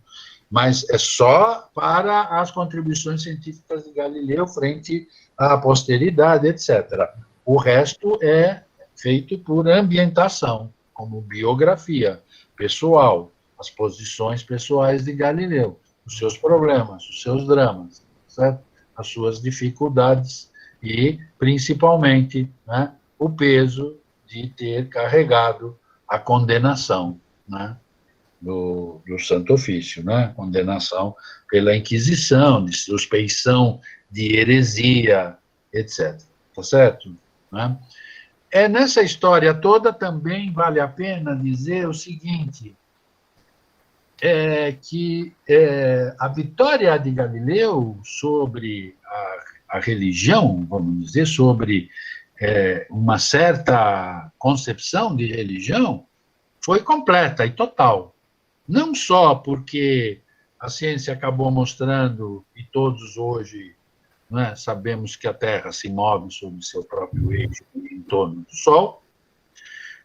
Mas é só para as contribuições científicas de Galileu frente à posteridade, etc. O resto é feito por ambientação, como biografia pessoal, as posições pessoais de Galileu, os seus problemas, os seus dramas, certo? As suas dificuldades e, principalmente, né, o peso de ter carregado a condenação, né, do Santo Ofício, né? Condenação pela Inquisição, de suspeição de heresia, etc. Tá certo? Né? Nessa história toda também vale a pena dizer o seguinte, que a vitória de Galileu sobre a religião, vamos dizer, sobre uma certa concepção de religião, foi completa e total. Não só porque a ciência acabou mostrando, e todos hoje, né, sabemos que a Terra se move sobre seu próprio eixo em torno do Sol,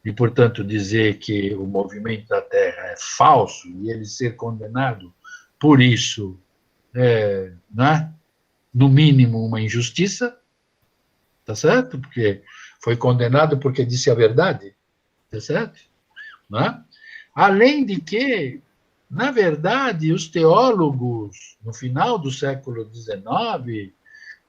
e, portanto, dizer que o movimento da Terra é falso e ele ser condenado por isso né, no mínimo, uma injustiça, tá certo? Porque foi condenado porque disse a verdade, tá certo? Né? Além de que, na verdade, os teólogos, no final do século XIX,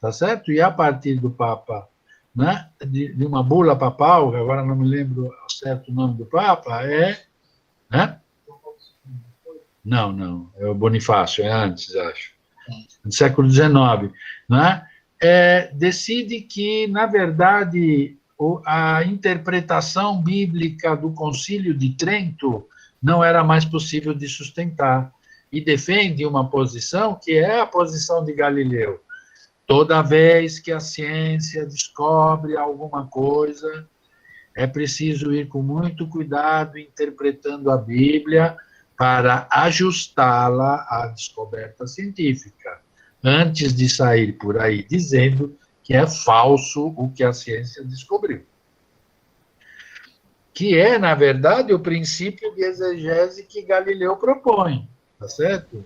tá certo? E a partir do Papa, né, de uma bula papal, agora não me lembro certo o nome do Papa, né? Não, é o Bonifácio, é antes, acho, do século XIX, né? Decide que, na verdade, a interpretação bíblica do Concílio de Trento não era mais possível de sustentar, e defende uma posição que é a posição de Galileu. Toda vez que a ciência descobre alguma coisa, é preciso ir com muito cuidado interpretando a Bíblia para ajustá-la à descoberta científica, antes de sair por aí dizendo que é falso o que a ciência descobriu. Que é, na verdade, o princípio de exegese que Galileu propõe, tá certo?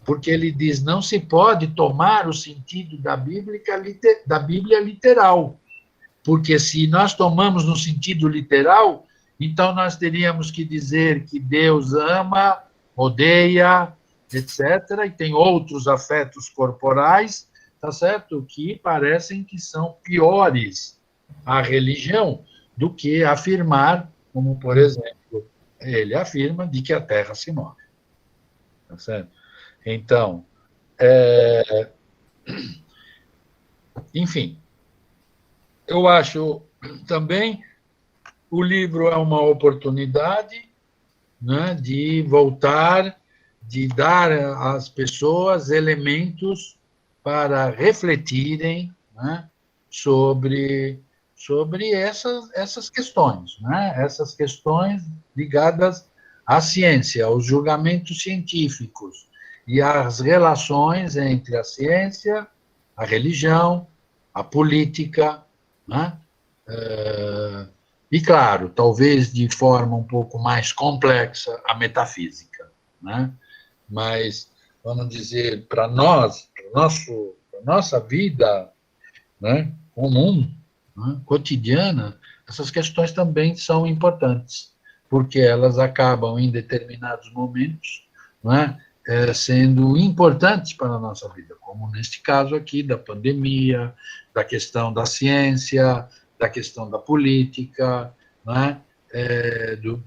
Porque ele diz, não se pode tomar o sentido da Bíblia literal, porque se nós tomamos no sentido literal, então nós teríamos que dizer que Deus ama, odeia, etc., e tem outros afetos corporais, tá certo? Que parecem que são piores à religião do que afirmar, como, por exemplo, ele afirma, de que a Terra se move. Tá certo? Então, Enfim, eu acho também o livro é uma oportunidade, né, de voltar, de dar às pessoas elementos para refletirem, né, sobre essas questões, né, essas questões ligadas à ciência, aos julgamentos científicos e às relações entre a ciência, a religião, a política, né, e, claro, talvez de forma um pouco mais complexa, a metafísica, né? Mas, vamos dizer, para nós, para nossa vida, né, comum, né, cotidiana, essas questões também são importantes, porque elas acabam, em determinados momentos, né, sendo importantes para a nossa vida, como neste caso aqui da pandemia, da questão da ciência, da questão da política, né?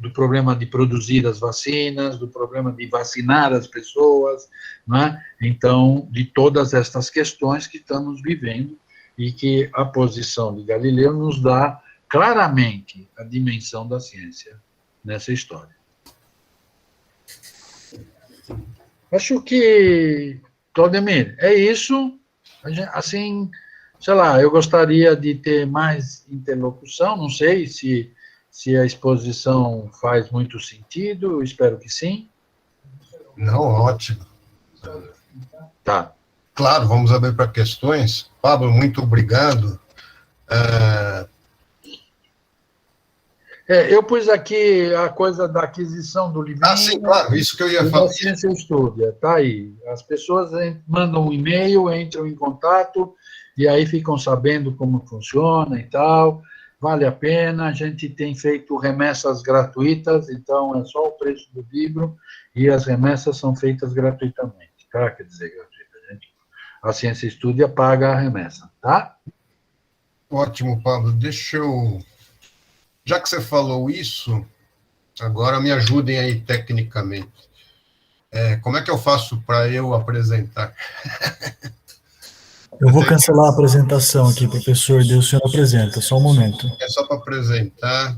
Do problema de produzir as vacinas, do problema de vacinar as pessoas, né? Então, de todas estas questões que estamos vivendo e que a posição de Galileu nos dá claramente a dimensão da ciência nessa história. Acho que, Claudemir, é isso. Assim, sei lá, eu gostaria de ter mais interlocução, não sei se a exposição faz muito sentido, espero que sim. Não, ótimo. Tá. Claro, vamos abrir para questões. Pablo, muito obrigado. Eu pus aqui a coisa da aquisição do livrinho. Ah, sim, claro, isso que eu ia falar. A Ciência Estudia, tá aí. As pessoas mandam um e-mail, entram em contato, e aí ficam sabendo como funciona e tal. Vale a pena, a gente tem feito remessas gratuitas, então é só o preço do livro, e as remessas são feitas gratuitamente, tá? Quer dizer, gratuitamente. A Ciência Estudia paga a remessa, tá? Ótimo, Pablo. Deixa eu... Já que você falou isso, agora me ajudem aí tecnicamente. Como é que eu faço para eu apresentar? Eu vou cancelar a apresentação aqui, professor, daí o senhor apresenta, só um momento. É só para apresentar.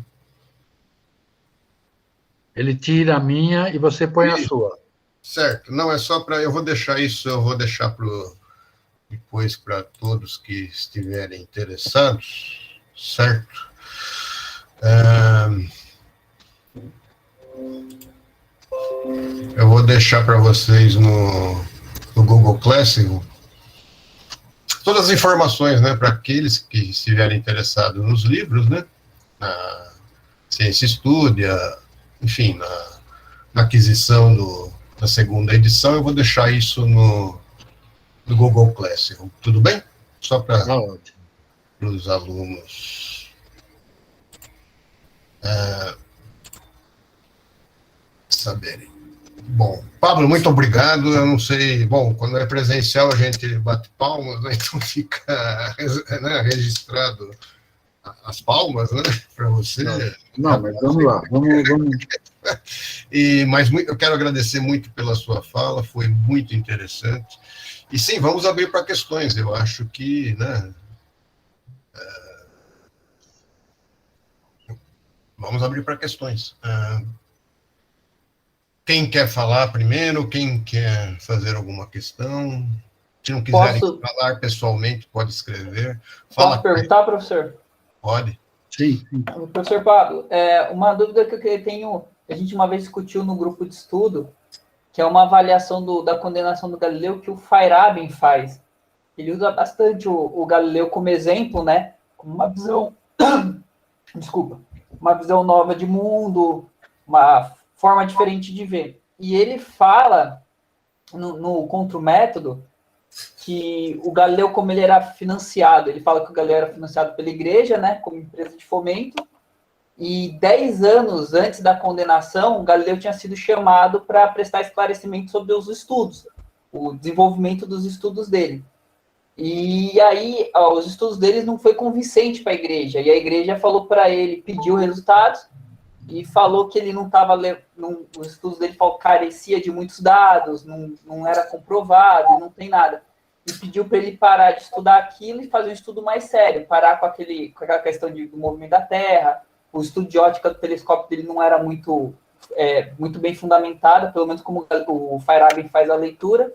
Ele tira a minha e você põe a sua. Certo. Não, é só para... Eu vou deixar isso, eu vou deixar depois para todos que estiverem interessados, certo? Eu vou deixar para vocês no Google Classroom todas as informações, né, para aqueles que estiverem interessados nos livros, né, na Ciência Estudia, enfim, na aquisição da segunda edição. Eu vou deixar isso no Google Classroom. Tudo bem? Só para os alunos saberem. Bom, Pablo, muito obrigado. Eu não sei, bom, quando é presencial a gente bate palmas, né? Então fica, né, registrado as palmas, né, para você. Não, mas vamos lá, vamos. Mas eu quero agradecer muito pela sua fala, foi muito interessante. E sim, vamos abrir para questões. Eu acho que, né, vamos abrir para questões. Quem quer falar primeiro? Quem quer fazer alguma questão? Se não quiserem falar pessoalmente, pode escrever. Posso perguntar, professor? Pode. Sim. Professor Pablo, uma dúvida que eu tenho, a gente uma vez discutiu no grupo de estudo, que é uma avaliação da condenação do Galileu que o Feyerabend faz. Ele usa bastante o Galileu como exemplo, né? Como uma visão... Desculpa. Uma visão nova de mundo, uma forma diferente de ver. E ele fala, no contra-método, que o Galileu, como ele era financiado, ele fala que o Galileu era financiado pela igreja, né, como empresa de fomento, e 10 anos antes da condenação, o Galileu tinha sido chamado para prestar esclarecimento sobre os estudos, o desenvolvimento dos estudos dele. E aí, os estudos deles não foi convincente para a igreja, e a igreja falou para ele, pediu resultados, e falou que ele não estava, os estudos dele carecia de muitos dados, não era comprovado, não tem nada. E pediu para ele parar de estudar aquilo e fazer um estudo mais sério, parar com aquela questão do movimento da Terra. O estudo de ótica do telescópio dele não era muito bem fundamentado, pelo menos como o Feyerabend faz a leitura,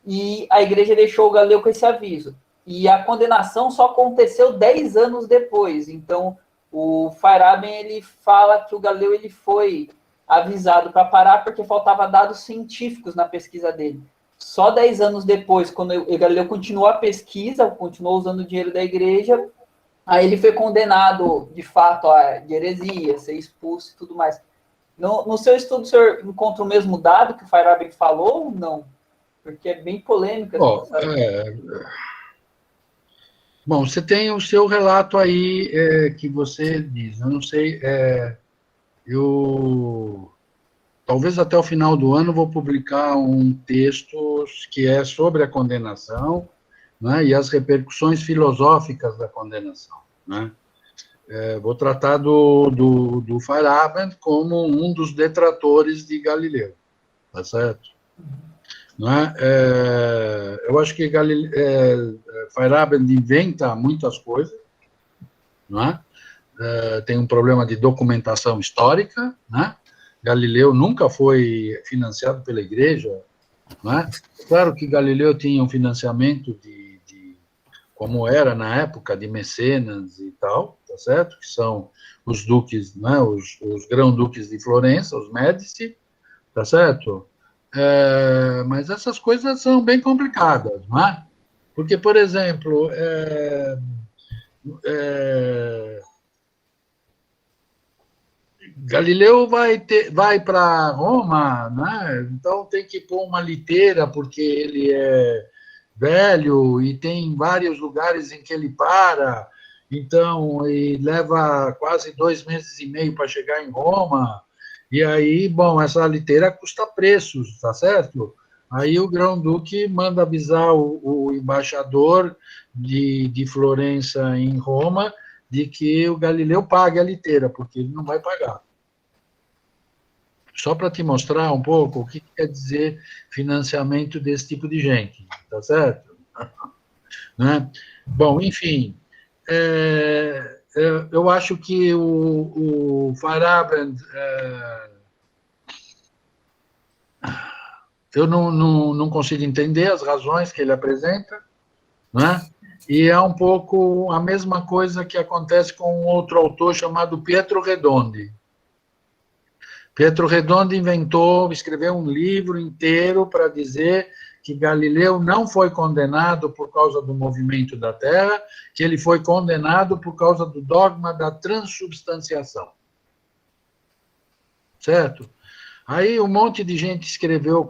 e a igreja deixou o Galileu com esse aviso. E a condenação só aconteceu 10 anos depois. Então, o Feyerabend, ele fala que o Galileu ele foi avisado para parar porque faltava dados científicos na pesquisa dele. Só 10 anos depois, quando o Galileu continuou a pesquisa, continuou usando o dinheiro da igreja, aí ele foi condenado, de fato, de heresia, ser expulso e tudo mais. No seu estudo, o senhor encontra o mesmo dado que o Feyerabend falou ou não? Porque é bem polêmica. Bom, você tem o seu relato aí que você diz. Eu não sei, talvez até o final do ano vou publicar um texto que é sobre a condenação, né, e as repercussões filosóficas da condenação, né? Vou tratar do Feyerabend como um dos detratores de Galileu, tá certo? Né? Eu acho que Feyerabend inventa muitas coisas, né? Tem um problema de documentação histórica, né? Galileu nunca foi financiado pela igreja, né? Claro que Galileu tinha um financiamento como era na época, de mecenas e tal, tá certo? Que são os duques, né? Os grão-duques de Florença, os Médici, tá certo? Mas essas coisas são bem complicadas, não é? Porque, por exemplo, Galileu vai para Roma, né? Então tem que pôr uma liteira, porque ele é velho e tem vários lugares em que ele para, então, e leva quase 2 meses e meio para chegar em Roma, e aí, bom, essa liteira custa preços, tá certo? Aí o grão-duque manda avisar o embaixador de Florença em Roma de que o Galileu pague a liteira, porque ele não vai pagar. Só para te mostrar um pouco o que quer dizer financiamento desse tipo de gente, tá certo? Né? Bom, enfim, eu acho que o Feyerabend, eu não consigo entender as razões que ele apresenta, né? E é um pouco a mesma coisa que acontece com um outro autor chamado Pietro Redondi. Pietro Redondi escreveu um livro inteiro para dizer que Galileu não foi condenado por causa do movimento da Terra, que ele foi condenado por causa do dogma da transubstanciação. Certo? Aí um monte de gente escreveu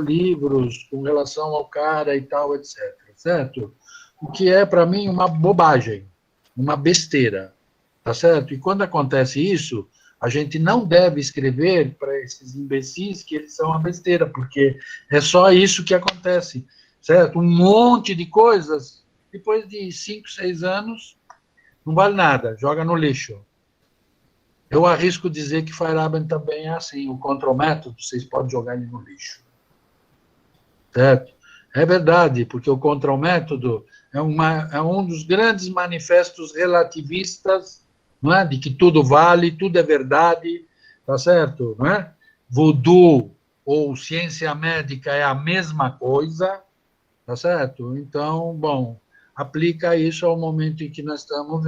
livros com relação ao cara e tal, etc. Certo? O que é, para mim, uma bobagem, uma besteira. Tá certo? E quando acontece isso, a gente não deve escrever para esses imbecis que eles são uma besteira, porque é só isso que acontece, certo? Um monte de coisas, depois de 5, 6 anos, não vale nada, joga no lixo. Eu arrisco dizer que Feyerabend também é assim, o contrométodo, vocês podem jogar ele no lixo. Certo? É verdade, porque o contrométodo é um dos grandes manifestos relativistas, não é? De que tudo vale, tudo é verdade, tá certo? Não é? Voodoo ou ciência médica é a mesma coisa, tá certo? Então, bom, aplica isso ao momento em que nós estamos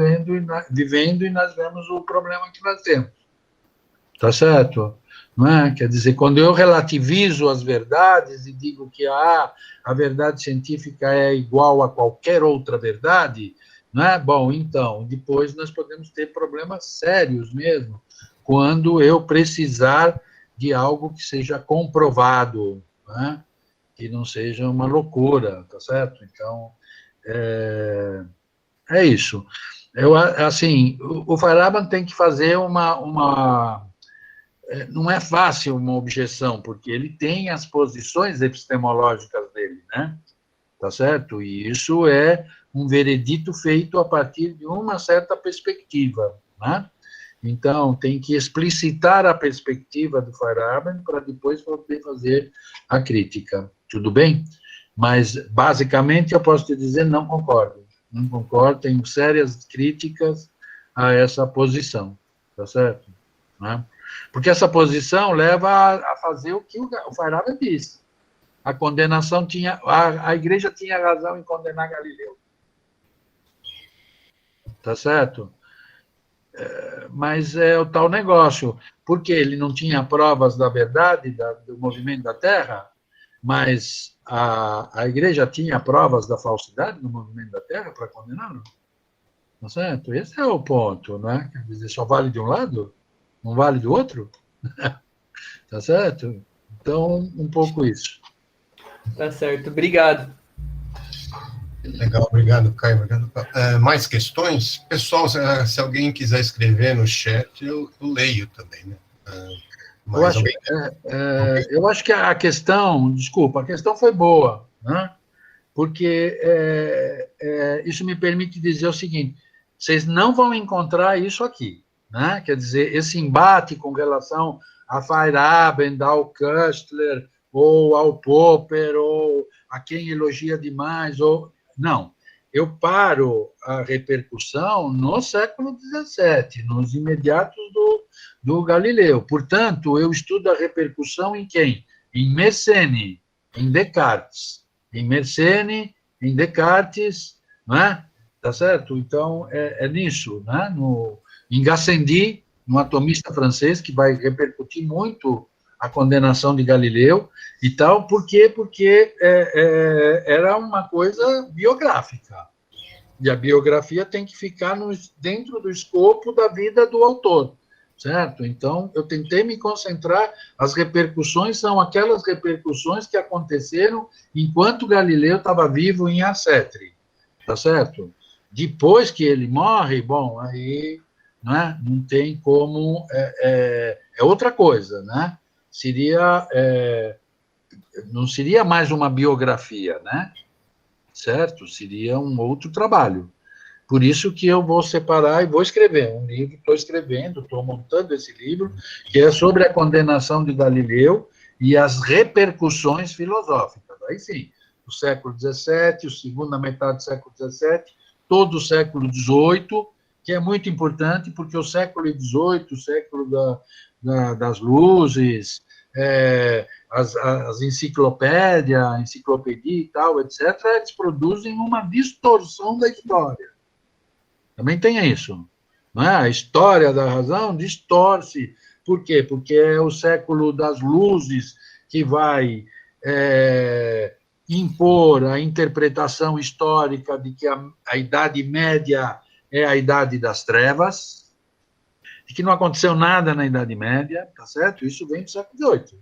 vivendo e nós vemos o problema que nós temos, tá certo? Não é? Quer dizer, quando eu relativizo as verdades e digo que a verdade científica é igual a qualquer outra verdade, não é? Bom, então, depois nós podemos ter problemas sérios mesmo, quando eu precisar de algo que seja comprovado, não é? Que não seja uma loucura, tá certo? Então, é isso. Assim, o Feyerabend tem que fazer não é fácil uma objeção, porque ele tem as posições epistemológicas dele, né? Tá certo? E isso é um veredito feito a partir de uma certa perspectiva, né? Então, tem que explicitar a perspectiva do Feyerabend para depois poder fazer a crítica. Tudo bem? Mas, basicamente, eu posso te dizer, não concordo. Não concordo, tenho sérias críticas a essa posição. Tá certo? Né? Porque essa posição leva a fazer o que o Feyerabend disse. A condenação tinha... A igreja tinha razão em condenar Galileu. Tá certo? Mas é o tal negócio, porque ele não tinha provas da verdade do movimento da Terra, mas a igreja tinha provas da falsidade do movimento da Terra para condená-lo. Tá certo? Esse é o ponto, né? Quer dizer, só vale de um lado, não vale do outro? Tá certo? Então, um pouco isso. Tá certo, obrigado. Legal, obrigado, Caio. Obrigado. Mais questões? Pessoal, se alguém quiser escrever no chat, eu leio também, né? Eu acho que a questão, desculpa, a questão foi boa, né? Porque isso me permite dizer o seguinte, vocês não vão encontrar isso aqui, né? Quer dizer, esse embate com relação a Feyerabend, ao Köstler, ou ao Popper, ou a quem elogia demais, ou... Não, eu paro a repercussão no século XVII, nos imediatos do Galileu. Portanto, eu estudo a repercussão em quem? Em Mersenne, em Descartes. Em Mersenne, em Descartes, não é? Tá certo? Então, é nisso, né? Em Gassendi, um atomista francês, que vai repercutir muito a condenação de Galileu e tal. Por quê? Porque era uma coisa biográfica. E a biografia tem que ficar dentro do escopo da vida do autor, certo? Então, eu tentei me concentrar, as repercussões são aquelas repercussões que aconteceram enquanto Galileu estava vivo em Arcetri, tá certo? Depois que ele morre, bom, aí, né, não tem como... É outra coisa, né? Não seria mais uma biografia, né? Certo? Seria um outro trabalho. Por isso que eu vou separar e vou escrever um livro, estou escrevendo, estou montando esse livro, que é sobre a condenação de Galileu e as repercussões filosóficas. Aí sim, o século XVII, a segunda metade do século XVII, todo o século XVIII, que é muito importante, porque o século XVIII, o século das luzes, as enciclopédia e tal, etc., eles produzem uma distorção da história. Também tem isso. Não é? A história da razão distorce. Por quê? Porque é o século das luzes que vai impor a interpretação histórica de que a Idade Média é a Idade das Trevas, de que não aconteceu nada na Idade Média, tá certo? Isso vem do século XVIII.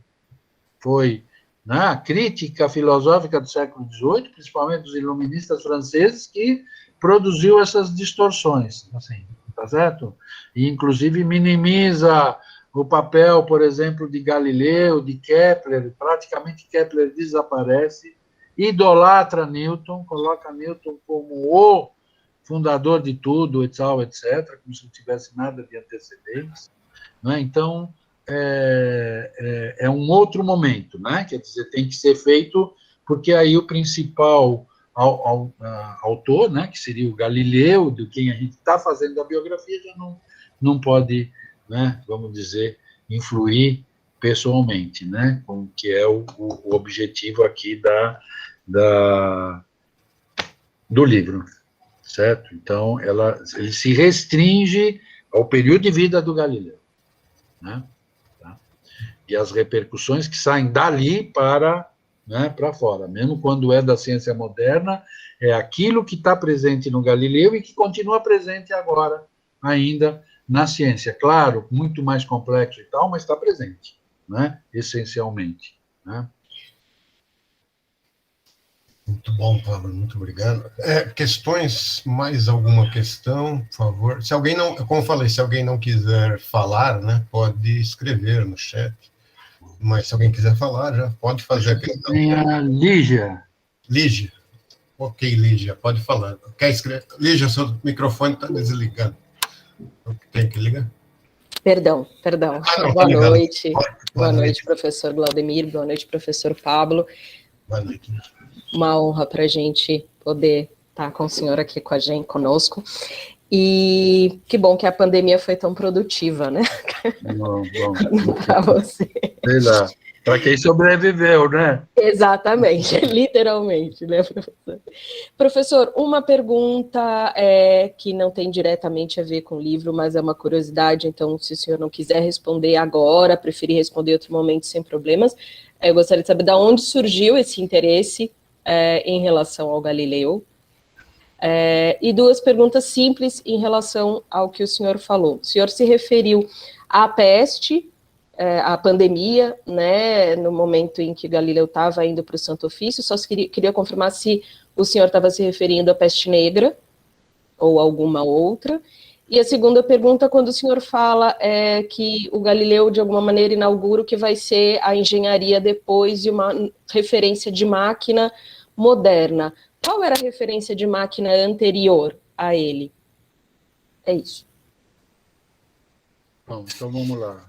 Foi a crítica filosófica do século XVIII, principalmente dos iluministas franceses, que produziu essas distorções, assim, tá certo? E, inclusive, minimiza o papel, por exemplo, de Galileu, de Kepler, praticamente Kepler desaparece, idolatra Newton, coloca Newton como o fundador de tudo, e tal, etc., como se não tivesse nada de antecedentes. Né? Então, é um outro momento, né? Quer dizer, tem que ser feito, porque aí o principal autor, né, que seria o Galileu, de quem a gente está fazendo a biografia, já não pode, né, vamos dizer, influir pessoalmente, né, com que é o objetivo aqui do livro. Certo? Então, ele se restringe ao período de vida do Galileu. Né? Tá? E as repercussões que saem dali para fora. Mesmo quando é da ciência moderna, é aquilo que está presente no Galileu e que continua presente agora, ainda na ciência. Claro, muito mais complexo e tal, mas está presente, né? Essencialmente. Né? Muito bom, Pablo, muito obrigado. Questões, mais alguma questão, por favor? Se alguém não, como eu falei, se alguém não quiser falar, né, pode escrever no chat. Mas se alguém quiser falar, já pode fazer a questão. Tem a Lígia. Lígia. Ok, Lígia, pode falar. Quer escrever? Lígia, seu microfone está desligando. Tem que ligar? Perdão. não, Boa obrigado. noite. Boa Boa noite. noite, professor Glaudemir. Boa noite, professor Pablo. Boa noite. Uma honra para a gente poder estar com o senhor aqui com a gente, conosco. E que bom que a pandemia foi tão produtiva, né? Bom. Para você. Sei lá. Para quem sobreviveu, né? Exatamente, literalmente, né, professor? Professor, uma pergunta que não tem diretamente a ver com o livro, mas é uma curiosidade, então, se o senhor não quiser responder agora, preferir responder em outro momento sem problemas, eu gostaria de saber de onde surgiu esse interesse em relação ao Galileu. E duas perguntas simples em relação ao que o senhor falou. O senhor se referiu à peste, a pandemia, né, no momento em que Galileu estava indo para o Santo Ofício, só queria confirmar se o senhor estava se referindo à peste negra ou alguma outra. E a segunda pergunta, quando o senhor fala que o Galileu, de alguma maneira, inaugura o que vai ser a engenharia depois de uma referência de máquina moderna. Qual era a referência de máquina anterior a ele? É isso. Bom, então vamos lá.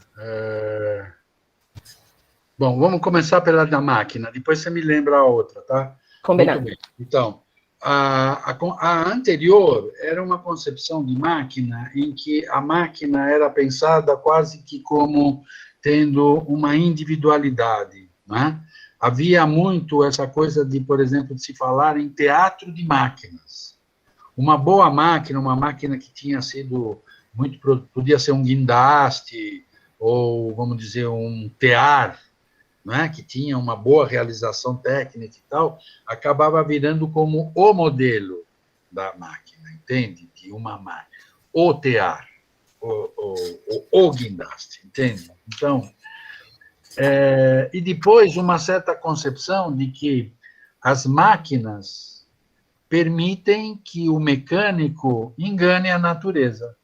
Bom, vamos começar pela da máquina, depois você me lembra a outra, tá? Combinado. Muito bem. Então, a anterior era uma concepção de máquina em que a máquina era pensada quase que como tendo uma individualidade, né? Havia muito essa coisa de, por exemplo, de se falar em teatro de máquinas. Uma boa máquina, uma máquina que tinha sido podia ser um guindaste, ou, vamos dizer, um tear, né, que tinha uma boa realização técnica e tal, acabava virando como o modelo da máquina, entende? De uma máquina. O tear, o guindaste, entende? Então, e depois uma certa concepção de que as máquinas permitem que o mecânico engane a natureza.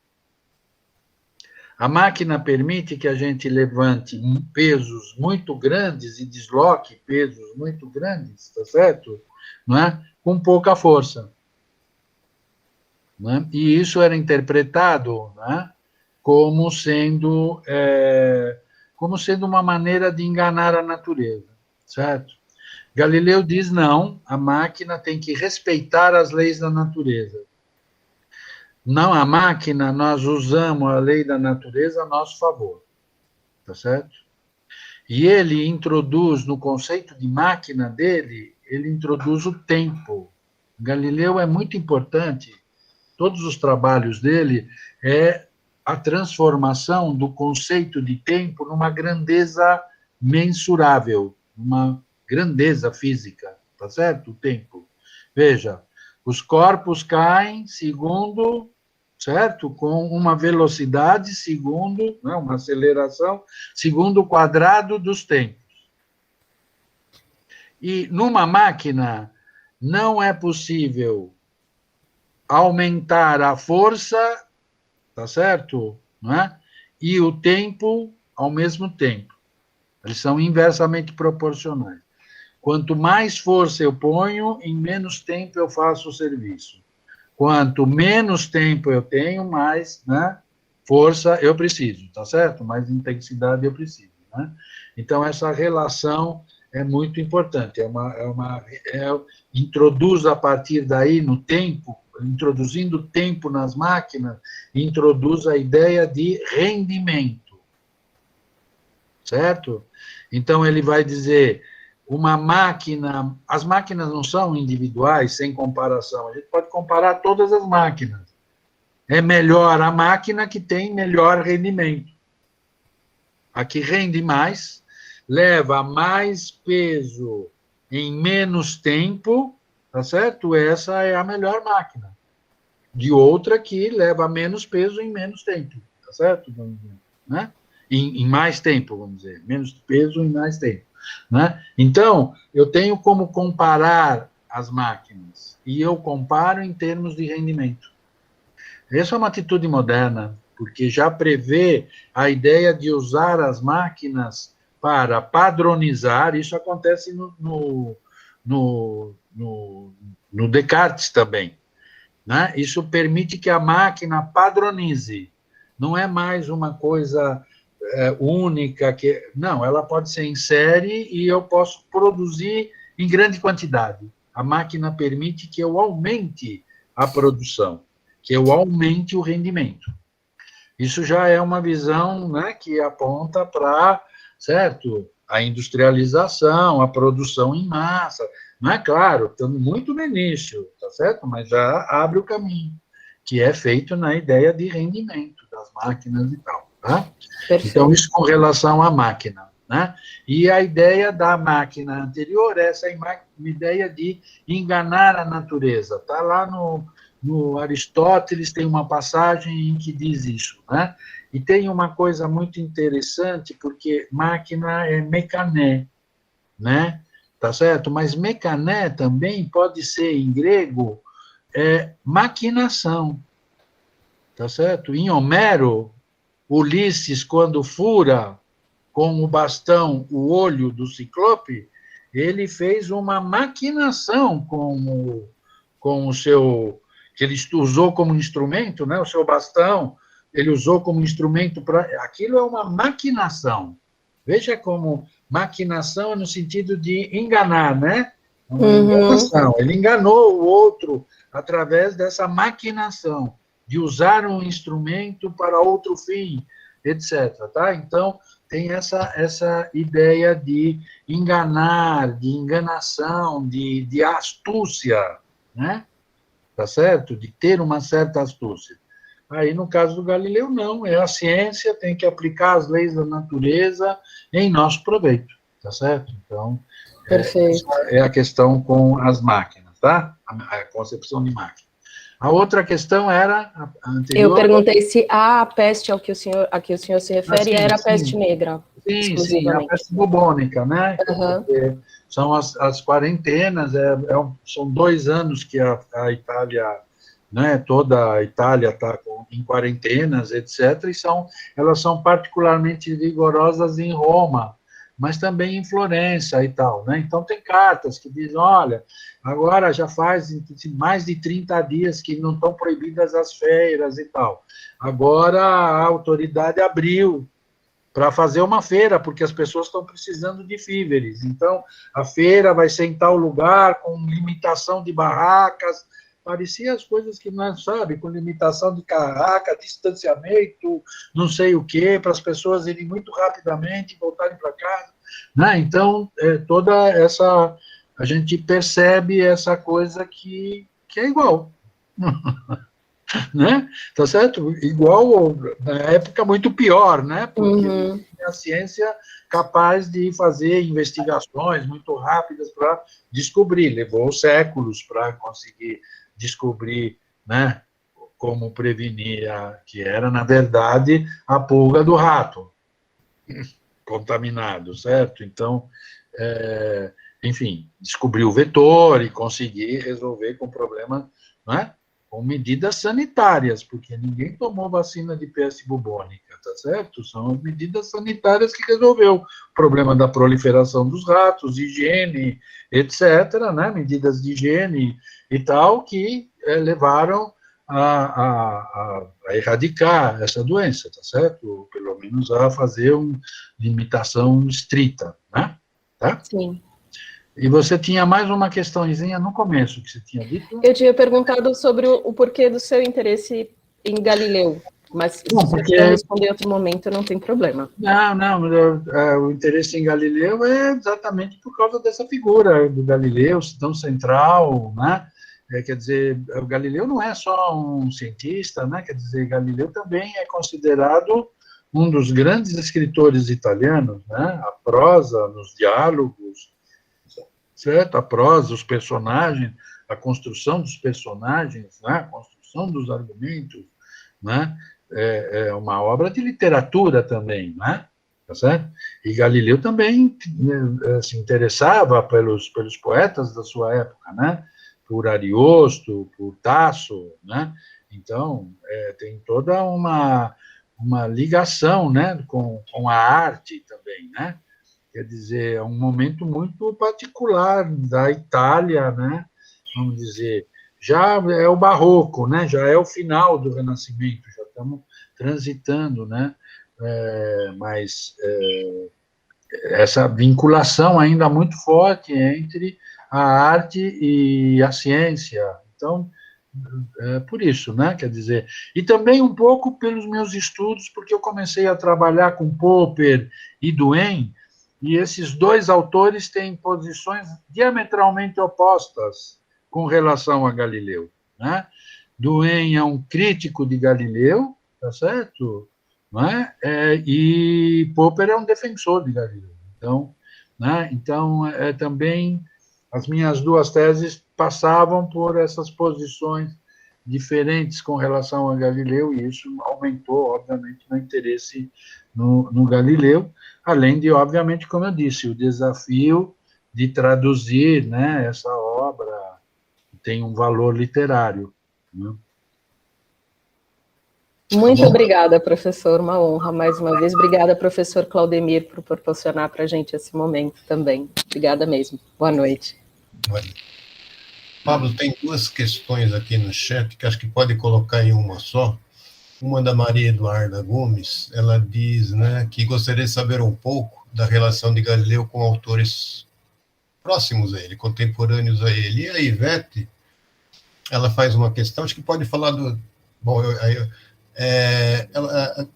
A máquina permite que a gente levante pesos muito grandes e desloque pesos muito grandes, tá certo? Não é? Com pouca força. Não é? E isso era interpretado, não é? como sendo uma maneira de enganar a natureza, certo? Galileu diz não, a máquina tem que respeitar as leis da natureza. Não, a máquina, nós usamos a lei da natureza a nosso favor, tá certo? E ele introduz, no conceito de máquina dele, ele introduz o tempo. Galileu é muito importante, todos os trabalhos dele é a transformação do conceito de tempo numa grandeza mensurável, uma grandeza física, tá certo? O tempo. Veja, os corpos caem segundo, certo? Com uma velocidade segundo, né, uma aceleração, segundo o quadrado dos tempos. E numa máquina não é possível aumentar a força, tá certo? Não é? E o tempo ao mesmo tempo. Eles são inversamente proporcionais. Quanto mais força eu ponho, em menos tempo eu faço o serviço. Quanto menos tempo eu tenho, mais, né, força eu preciso, tá certo? Mais intensidade eu preciso, né? Então, essa relação é muito importante. Introduz a partir daí, no tempo, introduzindo tempo nas máquinas, introduz a ideia de rendimento, certo? Então, ele vai dizer, uma máquina, as máquinas não são individuais, sem comparação, a gente pode comparar todas as máquinas. É melhor a máquina que tem melhor rendimento. A que rende mais, leva mais peso em menos tempo, tá certo? Essa é a melhor máquina. De outra que leva menos peso em menos tempo, tá certo? Vamos dizer, né? Em mais tempo, vamos dizer. Menos peso em mais tempo. Né? Então, eu tenho como comparar as máquinas. E eu comparo em termos de rendimento. Essa é uma atitude moderna, porque já prevê a ideia de usar as máquinas para padronizar. Isso acontece no Descartes também. Né? Isso permite que a máquina padronize. Não é mais uma coisa única, não, ela pode ser em série e eu posso produzir em grande quantidade. A máquina permite que eu aumente a produção, que eu aumente o rendimento. Isso já é uma visão, né, que aponta para, certo, a industrialização, a produção em massa. Não é claro, estamos muito no início, tá certo? Mas já abre o caminho, que é feito na ideia de rendimento das máquinas e tal, tá? Então, isso com relação à máquina, né? E a ideia da máquina anterior é essa ideia de enganar a natureza. Está lá no Aristóteles, tem uma passagem em que diz isso, né? E tem uma coisa muito interessante, porque máquina é mekané, né? Tá certo? Mas mekané também pode ser, em grego, maquinação, tá certo? Em Homero, Ulisses, quando fura com o bastão o olho do Ciclope, ele fez uma maquinação com o seu, que ele usou como instrumento, né? O seu bastão, ele usou como instrumento para... Aquilo é uma maquinação. Veja como maquinação é no sentido de enganar, né? Uma enganação. Ele enganou o outro através dessa maquinação, de usar um instrumento para outro fim, etc. Tá? Então, tem essa ideia de enganar, de enganação, de astúcia, né? Tá certo? De ter uma certa astúcia. Aí, no caso do Galileu, não. É a ciência, tem que aplicar as leis da natureza em nosso proveito, tá certo? Então, Perfeito. essa é a questão com as máquinas, tá? A concepção de máquina. A outra questão era a anterior. Eu perguntei se a peste a que o senhor se refere era a peste negra. Sim, a peste bubônica, né? Uhum. São as quarentenas, são 2 anos que a Itália, né, toda a Itália está em quarentenas, etc., e elas são particularmente rigorosas em Roma, mas também em Florença e tal, né? Então, tem cartas que dizem, olha, agora já faz mais de 30 dias que não estão proibidas as feiras e tal. Agora a autoridade abriu para fazer uma feira, porque as pessoas estão precisando de víveres. Então, a feira vai ser em tal lugar, com limitação de barracas, parecia as coisas que nós sabe, com limitação de barraca, distanciamento, não sei o quê, para as pessoas irem muito rapidamente e voltarem para casa. Né? Então, toda essa... A gente percebe essa coisa que é igual. Né? Tá certo? Igual, na época, muito pior, né? Porque a ciência capaz de fazer investigações muito rápidas para descobrir. Levou séculos para conseguir descobrir, né, como prevenir, que era, na verdade, a pulga do rato contaminado, certo? Então, enfim, descobriu o vetor e conseguir resolver com problema, né? Com medidas sanitárias, porque ninguém tomou vacina de peste bubônica, tá certo? São as medidas sanitárias que resolveu o problema da proliferação dos ratos, higiene, etc., né? Medidas de higiene e tal, que levaram a erradicar essa doença, tá certo? Ou, pelo menos, a fazer uma limitação estrita, né? Tá? Sim. E você tinha mais uma questãozinha no começo que você tinha dito? Eu tinha perguntado sobre o porquê do seu interesse em Galileu, mas se você quiser responder em outro momento, não tem problema. Não, o interesse em Galileu é exatamente por causa dessa figura do Galileu, tão central, né? Quer dizer, o Galileu não é só um cientista, né? Quer dizer, Galileu também é considerado um dos grandes escritores italianos, né? A prosa, nos diálogos, certo? A prosa, os personagens, a construção dos personagens, né? A construção dos argumentos, né? É uma obra de literatura também, né? Tá certo? E Galileu também se interessava pelos poetas da sua época, né? Por Ariosto, por Tasso, né? Então, tem toda uma ligação, né? Com a arte também, né? Quer dizer, é um momento muito particular da Itália, né? Vamos dizer, já é o barroco, né? Já é o final do Renascimento, já estamos transitando, né? Mas essa vinculação ainda muito forte entre a arte e a ciência. Então, por isso, né? Quer dizer, e também um pouco pelos meus estudos, porque eu comecei a trabalhar com Popper e Duhem, e esses dois autores têm posições diametralmente opostas com relação a Galileu, né? Duhem é um crítico de Galileu, tá certo? Não é? E Popper é um defensor de Galileu. Então, né? Então também as minhas duas teses passavam por essas posições diferentes com relação a Galileu, e isso aumentou, obviamente, meu interesse no Galileu, além de, obviamente, como eu disse, o desafio de traduzir, né, essa obra tem um valor literário, né? Muito obrigada, professor, uma honra mais uma vez. Obrigada, professor Claudemir, por proporcionar para a gente esse momento também. Obrigada mesmo. Boa noite. Pablo, tem duas questões aqui no chat que acho que pode colocar em uma só. Uma da Maria Eduarda Gomes, ela diz, né, que gostaria de saber um pouco da relação de Galileu com autores próximos a ele, contemporâneos a ele. E a Ivete, ela faz uma questão, acho que pode falar do... Bom, ela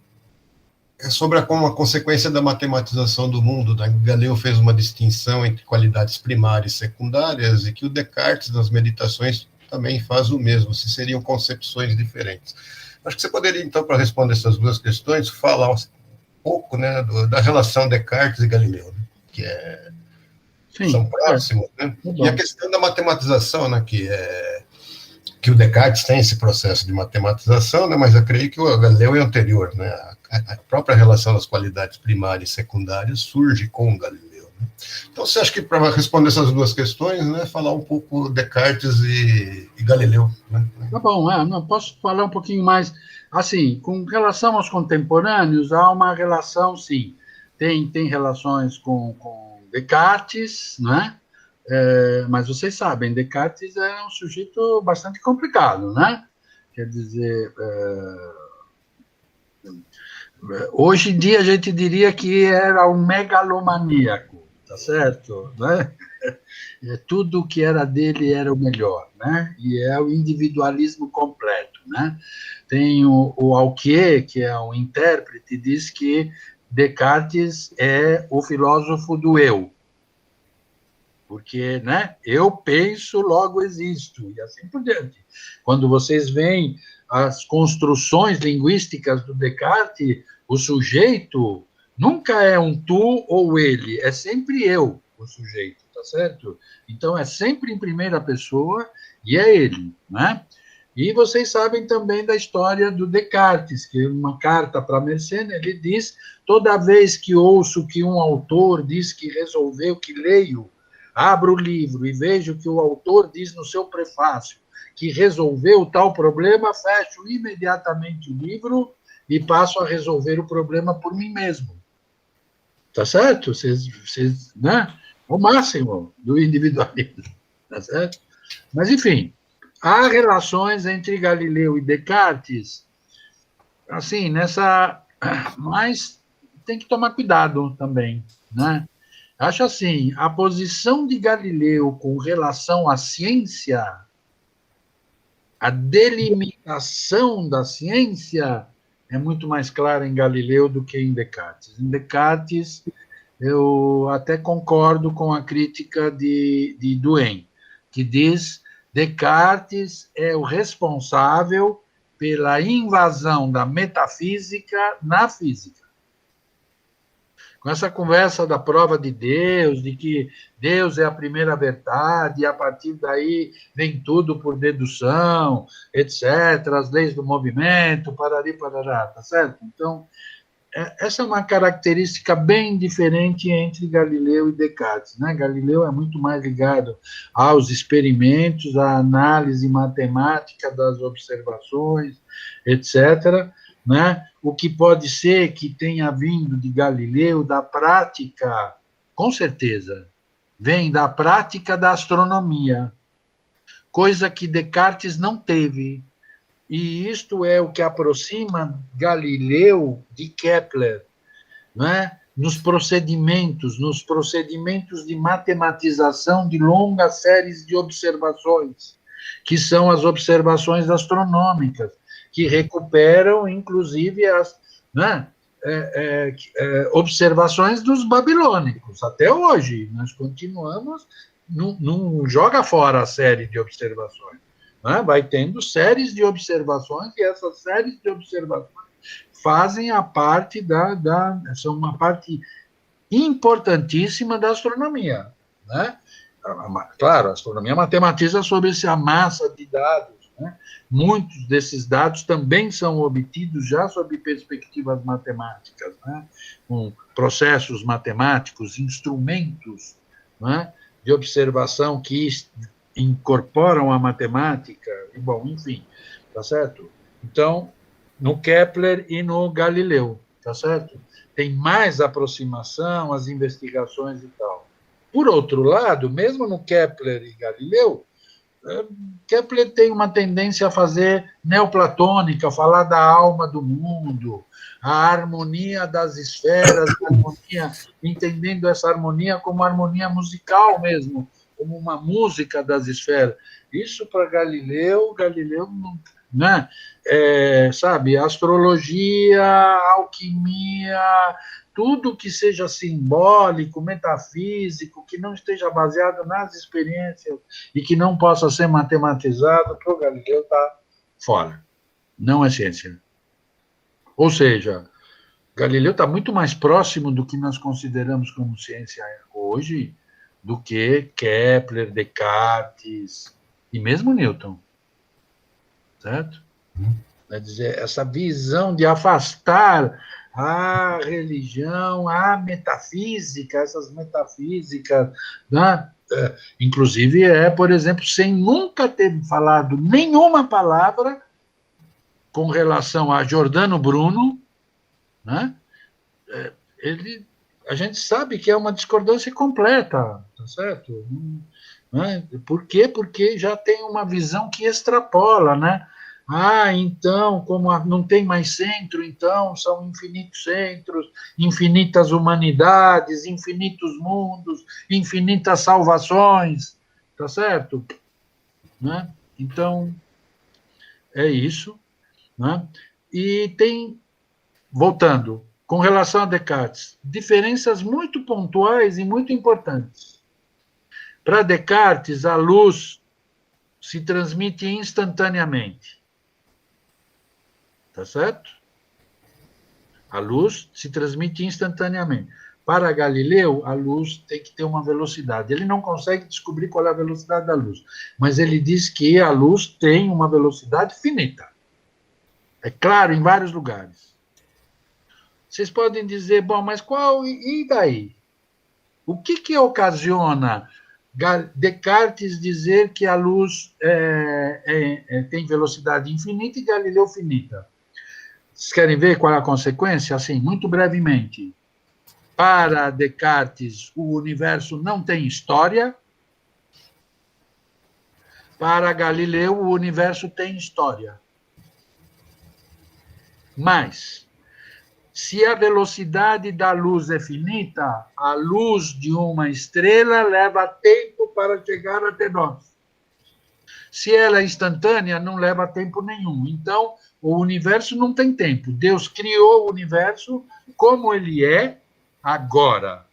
é sobre como a consequência da matematização do mundo, né? Galileu fez uma distinção entre qualidades primárias e secundárias, e que o Descartes, nas meditações, também faz o mesmo, se seriam concepções diferentes. Acho que você poderia, então, para responder essas duas questões, falar um pouco, né, da relação Descartes e Galileu, né, que são próximos, né? E a questão da matematização, né, que o Descartes tem esse processo de matematização, né, mas eu creio que o Galileu é anterior, né? A própria relação das qualidades primárias e secundárias surge com o Galileu, né? Então, você acha que, para responder essas duas questões, né, falar um pouco Descartes e Galileu, né? Tá bom, não, posso falar um pouquinho mais. Assim, com relação aos contemporâneos, há uma relação, sim. Tem relações com Descartes, né? Mas vocês sabem, Descartes é um sujeito bastante complicado, né? Quer dizer, hoje em dia a gente diria que era um megalomaníaco, tá certo? Né? Tudo que era dele era o melhor, né? E é o individualismo completo, né? Tem o Alquier, que é um intérprete, diz que Descartes é o filósofo do eu, porque, né, eu penso, logo existo, e assim por diante. Quando vocês veem as construções linguísticas do Descartes, o sujeito nunca é um tu ou ele, é sempre eu, o sujeito, tá certo? Então, é sempre em primeira pessoa e é ele, né? E vocês sabem também da história do Descartes, que uma carta para Mersenne, ele diz, toda vez que ouço que um autor diz que resolveu, que leio, abro o livro e vejo que o autor diz no seu prefácio que resolveu tal problema, fecho imediatamente o livro e passo a resolver o problema por mim mesmo. Tá certo? Vocês, né? O máximo do individualismo. Tá certo? Mas, enfim, há relações entre Galileu e Descartes, assim, mas tem que tomar cuidado também, né? Acho assim, a posição de Galileu com relação à ciência, a delimitação da ciência é muito mais clara em Galileu do que em Descartes. Em Descartes, eu até concordo com a crítica de Duhem, que diz Descartes é o responsável pela invasão da metafísica na física. Com essa conversa da prova de Deus, de que Deus é a primeira verdade, e a partir daí vem tudo por dedução, etc., as leis do movimento, parari, parará, tá certo? Então, essa é uma característica bem diferente entre Galileu e Descartes, né? Galileu é muito mais ligado aos experimentos, à análise matemática das observações, etc., né? O que pode ser que tenha vindo de Galileu da prática, com certeza, vem da prática da astronomia, coisa que Descartes não teve. e isto é o que aproxima Galileu de Kepler, né? Nos procedimentos de matematização de longas séries de observações, que são as observações astronômicas, que recuperam, inclusive, as, né, observações dos babilônicos. Até hoje, nós continuamos, não joga fora a série de observações. Né? Vai tendo séries de observações, e essas séries de observações fazem a parte são uma parte importantíssima da astronomia, né? Claro, a astronomia matematiza sobre essa massa de dados, né? Muitos desses dados também são obtidos já sob perspectivas matemáticas, né? Com processos matemáticos, instrumentos, né, de observação que incorporam a matemática, e, bom, enfim, tá certo? Então, no Kepler e no Galileu, tá certo? Tem mais aproximação, as investigações e tal. Por outro lado, mesmo no Kepler e Galileu, Kepler tem uma tendência a fazer neoplatônica, falar da alma do mundo, a harmonia das esferas, a harmonia, entendendo essa harmonia como harmonia musical mesmo, como uma música das esferas. Isso para Galileu né? Sabe, astrologia, alquimia, tudo que seja simbólico, metafísico, que não esteja baseado nas experiências e que não possa ser matematizado, para o Galileu está fora. Não é ciência. Ou seja, Galileu está muito mais próximo do que nós consideramos como ciência hoje do que Kepler, Descartes e mesmo Newton. Certo? Quer dizer, essa visão de afastar a religião, a metafísica, essas metafísicas, né? Inclusive, por exemplo, sem nunca ter falado nenhuma palavra com relação a Giordano Bruno, né? A gente sabe que é uma discordância completa, tá certo? Né? Por quê? Porque já tem uma visão que extrapola, né? Então, como não tem mais centro, então são infinitos centros, infinitas humanidades, infinitos mundos, infinitas salvações, tá certo? Né? Então, é isso. Né? E tem, voltando, com relação a Descartes, diferenças muito pontuais e muito importantes. Para Descartes, a luz se transmite instantaneamente. Tá certo? A luz se transmite instantaneamente. Para Galileu, a luz tem que ter uma velocidade. Ele não consegue descobrir qual é a velocidade da luz, mas ele diz que a luz tem uma velocidade finita. É claro, em vários lugares. Vocês podem dizer, bom, mas qual, e daí? O que ocasiona Descartes dizer que a luz tem velocidade infinita e Galileu finita? Vocês querem ver qual é a consequência? Assim, muito brevemente. Para Descartes, o universo não tem história. Para Galileu, o universo tem história. Mas, se a velocidade da luz é finita, a luz de uma estrela leva tempo para chegar até nós. Se ela é instantânea, não leva tempo nenhum. Então, o universo não tem tempo. Deus criou o universo como ele é agora.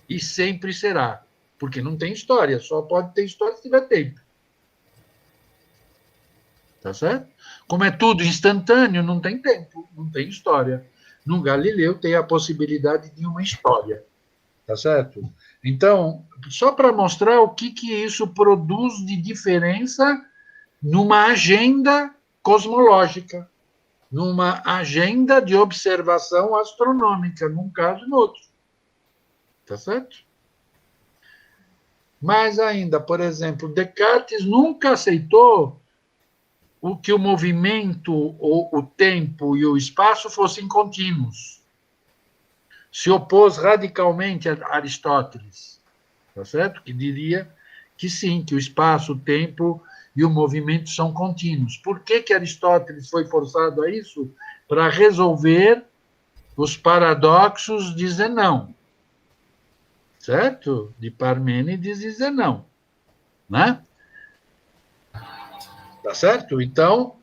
E sempre será. Porque não tem história. Só pode ter história se tiver tempo. Tá certo? Como é tudo instantâneo, não tem tempo, não tem história. No Galileu tem a possibilidade de uma história. Tá certo? Então, só para mostrar o que isso produz de diferença numa agenda cosmológica, numa agenda de observação astronômica, num caso e no outro. Tá certo? Mais ainda, por exemplo, Descartes nunca aceitou que o movimento, o tempo e o espaço fossem contínuos. Se opôs radicalmente a Aristóteles, tá certo? Que diria que sim, que o espaço, o tempo e o movimento são contínuos. Por que Aristóteles foi forçado a isso? Para resolver os paradoxos de Zenão, certo? De Parmênides e Zenão, né? Tá certo? Então,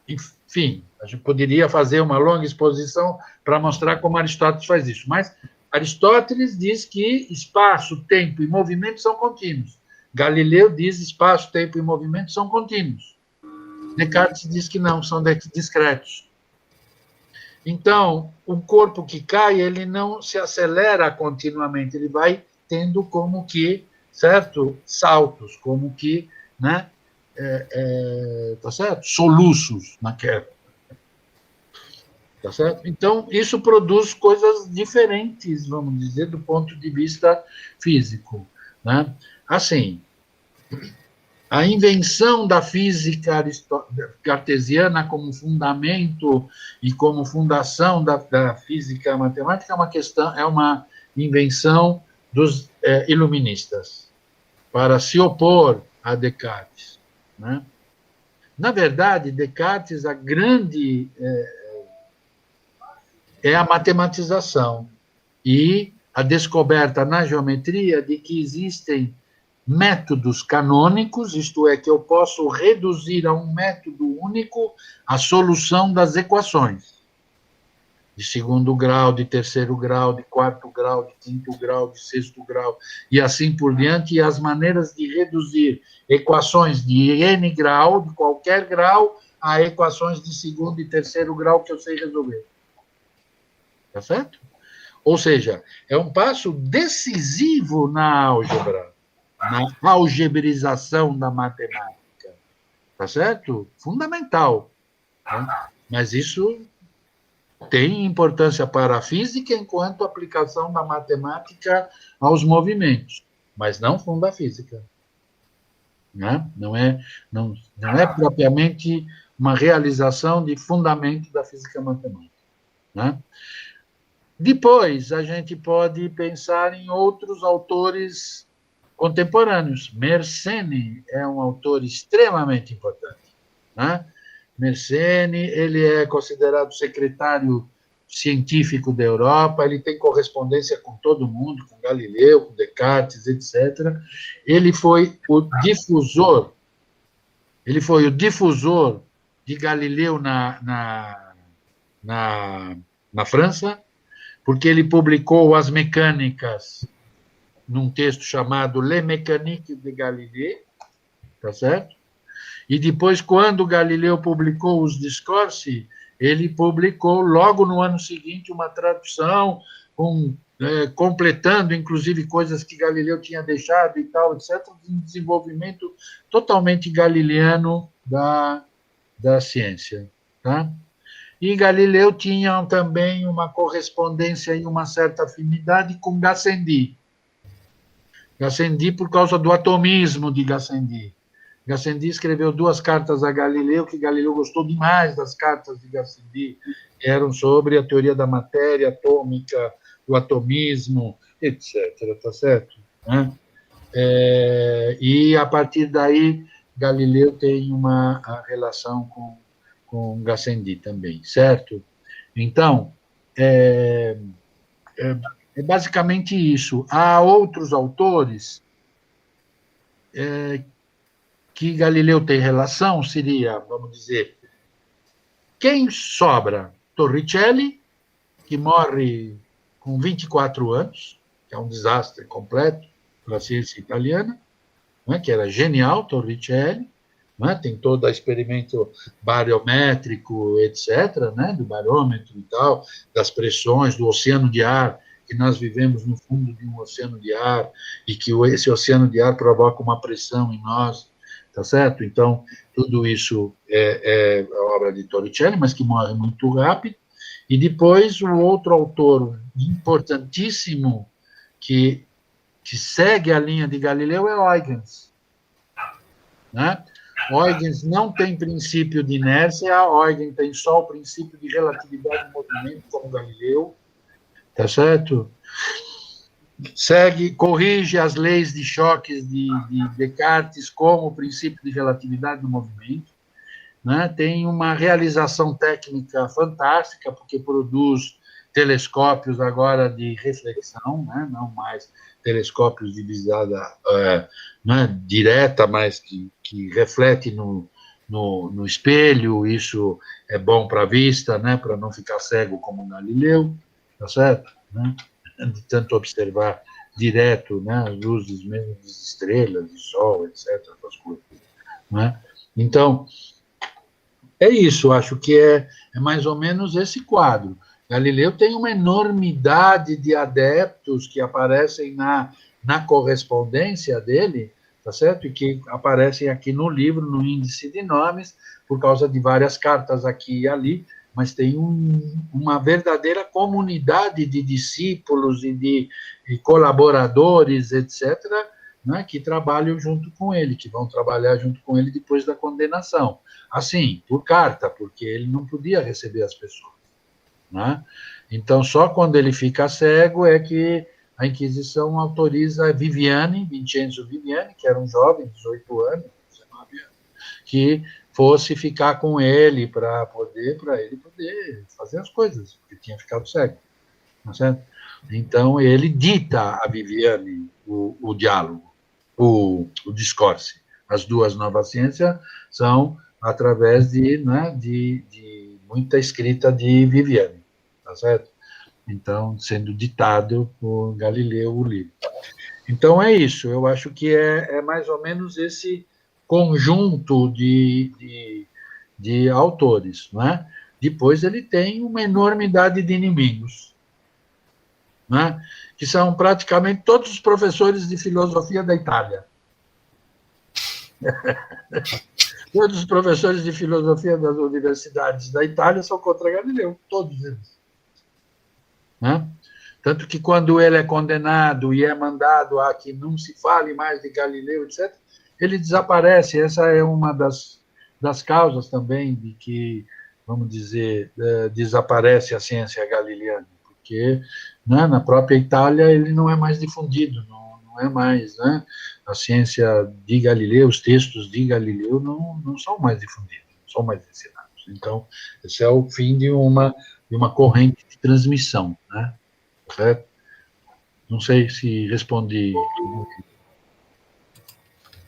enfim, a gente poderia fazer uma longa exposição para mostrar como Aristóteles faz isso, mas Aristóteles diz que espaço, tempo e movimento são contínuos. Galileu diz espaço, tempo e movimento são contínuos. Descartes diz que não, são discretos. Então, o corpo que cai, ele não se acelera continuamente, ele vai tendo como que, certo? Saltos, como que, né? Tá certo? Soluços na queda. Tá certo? Então, isso produz coisas diferentes, vamos dizer, do ponto de vista físico, né? Assim, a invenção da física cartesiana como fundamento e como fundação da física matemática é uma invenção dos iluministas para se opor a Descartes, né? Na verdade, Descartes, a grande é a matematização e a descoberta na geometria de que existem métodos canônicos, isto é, que eu posso reduzir a um método único a solução das equações, de segundo grau, de terceiro grau, de quarto grau, de quinto grau, de sexto grau, e assim por diante, e as maneiras de reduzir equações de n grau, de qualquer grau, a equações de segundo e terceiro grau que eu sei resolver. Tá certo? Ou seja, é um passo decisivo na álgebra, na algebrização da matemática. Tá certo? Fundamental. Né? Mas isso tem importância para a física enquanto aplicação da matemática aos movimentos, mas não funda a física. Né? Não é propriamente uma realização de fundamento da física matemática. Né? Depois, a gente pode pensar em outros autores contemporâneos. Mersenne é um autor extremamente importante. Né? Mersenne, ele é considerado secretário científico da Europa, ele tem correspondência com todo mundo, com Galileu, com Descartes, etc. Ele foi o difusor de Galileu na França, porque ele publicou as mecânicas num texto chamado Les Mécaniques de Galilée, tá certo? E depois, quando Galileu publicou os Discorsi, ele publicou logo no ano seguinte uma tradução, completando, inclusive, coisas que Galileu tinha deixado e tal, etc., um desenvolvimento totalmente galileano da ciência, tá? E Galileu tinha também uma correspondência e uma certa afinidade com Gassendi. Gassendi por causa do atomismo de Gassendi. Gassendi escreveu 2 cartas a Galileu, que Galileu gostou demais das cartas de Gassendi, que eram sobre a teoria da matéria atômica, o atomismo, etc. Tá certo? Né? E, a partir daí, Galileu tem uma relação com Gassendi também, certo? Então, é basicamente isso. Há outros autores que Galileu tem relação, seria, vamos dizer, quem sobra? Torricelli, que morre com 24 anos, que é um desastre completo para a ciência italiana, né, que era genial, Torricelli, né, tem todo o experimento bariométrico, etc., né, do barômetro e tal, das pressões, do oceano de ar, que nós vivemos no fundo de um oceano de ar, e que esse oceano de ar provoca uma pressão em nós, tá certo? Então, tudo isso é obra de Torricelli, mas que morre muito rápido. E depois, o outro autor importantíssimo que segue a linha de Galileu é Huygens. Né? Huygens não tem princípio de inércia, Huygens tem só o princípio de relatividade do movimento, como Galileu, tá certo? corrige as leis de choques de Descartes como o princípio de relatividade do movimento, né? Tem uma realização técnica fantástica, porque produz telescópios agora de reflexão, né? Não mais telescópios de visada né, direta, mas que reflete no espelho. Isso é bom para a vista, né? Para não ficar cego como Galileu, tá certo? Né? De tanto observar direto, né, as luzes mesmo das estrelas, do Sol, etc., essas coisas, né? Então, é isso, acho que é mais ou menos esse quadro. Galileu tem uma enormidade de adeptos que aparecem na correspondência dele, tá certo? E que aparecem aqui no livro, no índice de nomes, por causa de várias cartas aqui e ali, mas tem uma verdadeira comunidade de discípulos e de colaboradores, etc., né, que trabalham junto com ele, que vão trabalhar junto com ele depois da condenação. Assim, por carta, porque ele não podia receber as pessoas. Né? Então, só quando ele fica cego é que a Inquisição autoriza Vincenzo Viviani, que era um jovem, 18 anos, 19 anos, que fosse ficar com ele para ele poder fazer as coisas, porque tinha ficado cego. Tá certo? Então, ele dita a Viviani o diálogo, o discurso. As duas novas ciências são através de muita escrita de Viviani, tá certo? Então, sendo ditado por Galileu o livro. Então, é isso. Eu acho que é mais ou menos esse conjunto de autores, né? Depois ele tem uma enormidade de inimigos, né? Que são praticamente todos os professores de filosofia da Itália. Todos os professores de filosofia das universidades da Itália são contra Galileu, todos eles. Né? Tanto que quando ele é condenado e é mandado a que não se fale mais de Galileu, etc., ele desaparece. Essa é uma das causas também de que, vamos dizer, desaparece a ciência galileana, porque, né, na própria Itália ele não é mais difundido, não é mais, né? A ciência de Galileu, os textos de Galileu não são mais difundidos, não são mais ensinados. Então, esse é o fim de uma corrente de transmissão, né? Certo? Não sei se respondi.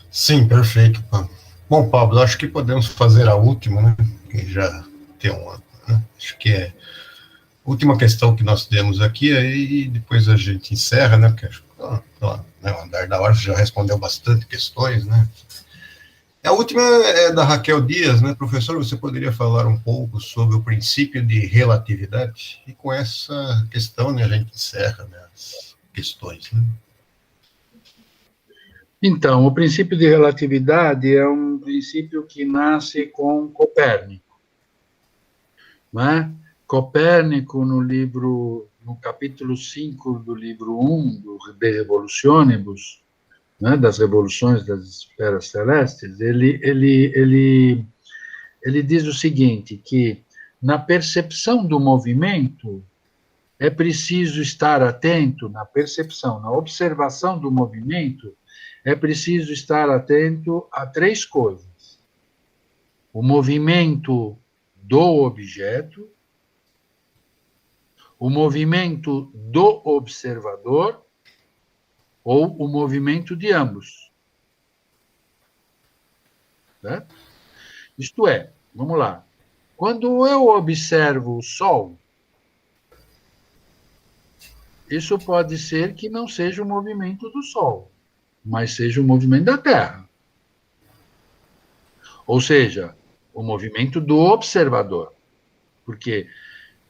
Sim, perfeito, Pablo. Bom, Pablo, acho que podemos fazer a última, né? Que já tem uma, né? Acho que é a última questão que nós temos aqui, aí depois a gente encerra, né? Porque acho que o andar da hora já respondeu bastante questões, né? A última é da Raquel Dias, né? Professor, você poderia falar um pouco sobre o princípio de relatividade? E com essa questão, né, a gente encerra, né, as questões, né? Então, o princípio de relatividade é um princípio que nasce com Copérnico. Né? Copérnico, no capítulo 5 do livro 1, do De Revolutionibus, né, das revoluções das esferas celestes, ele diz o seguinte, que na percepção do movimento é preciso estar atento, na observação do movimento, é preciso estar atento a três coisas: o movimento do objeto, o movimento do observador ou o movimento de ambos. Né? Isto é, vamos lá, quando eu observo o Sol, isso pode ser que não seja o movimento do Sol, mas seja o movimento da Terra. Ou seja, o movimento do observador. Porque,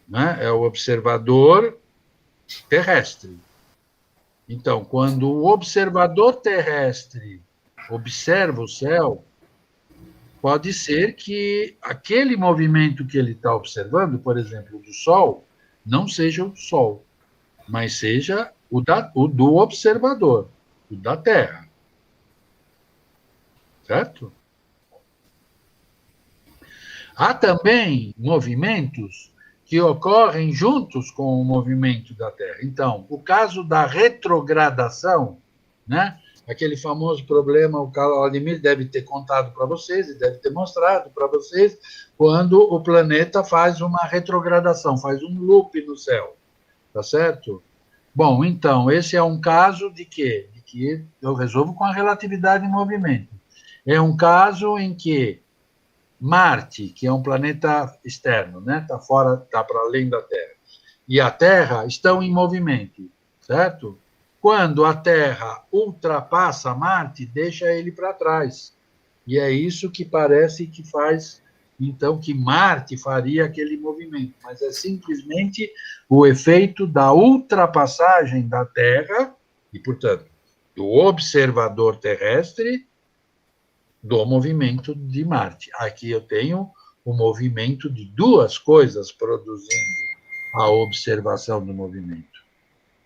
né, é o observador terrestre. Então, quando o observador terrestre observa o céu, pode ser que aquele movimento que ele está observando, por exemplo, do Sol, não seja o Sol, mas seja o do observador, o da Terra. Certo? Há também movimentos que ocorrem juntos com o movimento da Terra. Então, o caso da retrogradação, né? Aquele famoso problema, o Vladimir deve ter contado para vocês, e deve ter mostrado para vocês, quando o planeta faz uma retrogradação, faz um loop no céu, tá certo? Bom, então, esse é um caso de quê? De que eu resolvo com a relatividade em movimento. É um caso em que Marte, que é um planeta externo, né? Está fora, está para além da Terra, e a Terra estão em movimento, certo? Quando a Terra ultrapassa Marte, deixa ele para trás. E é isso que parece que faz, então, que Marte faria aquele movimento. Mas é simplesmente o efeito da ultrapassagem da Terra, e, portanto, do observador terrestre, do movimento de Marte. Aqui eu tenho o movimento de duas coisas produzindo a observação do movimento.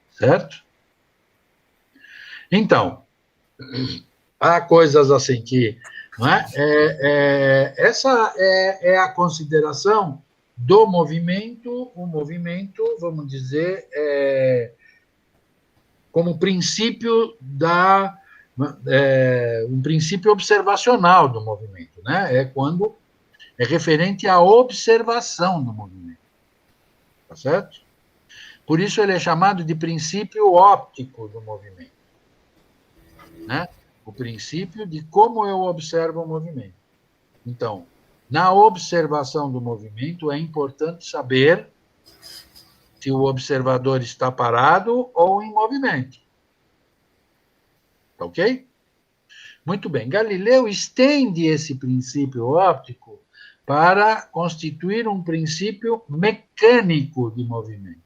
Certo? Então, há coisas assim que... Não é? Essa é a consideração do movimento, o movimento, vamos dizer, como princípio um princípio observacional do movimento, né? É quando é referente à observação do movimento, tá certo? Por isso ele é chamado de princípio óptico do movimento, né? O princípio de como eu observo o movimento. Então, na observação do movimento é importante saber se o observador está parado ou em movimento. Ok? Muito bem. Galileu estende esse princípio óptico para constituir um princípio mecânico de movimento.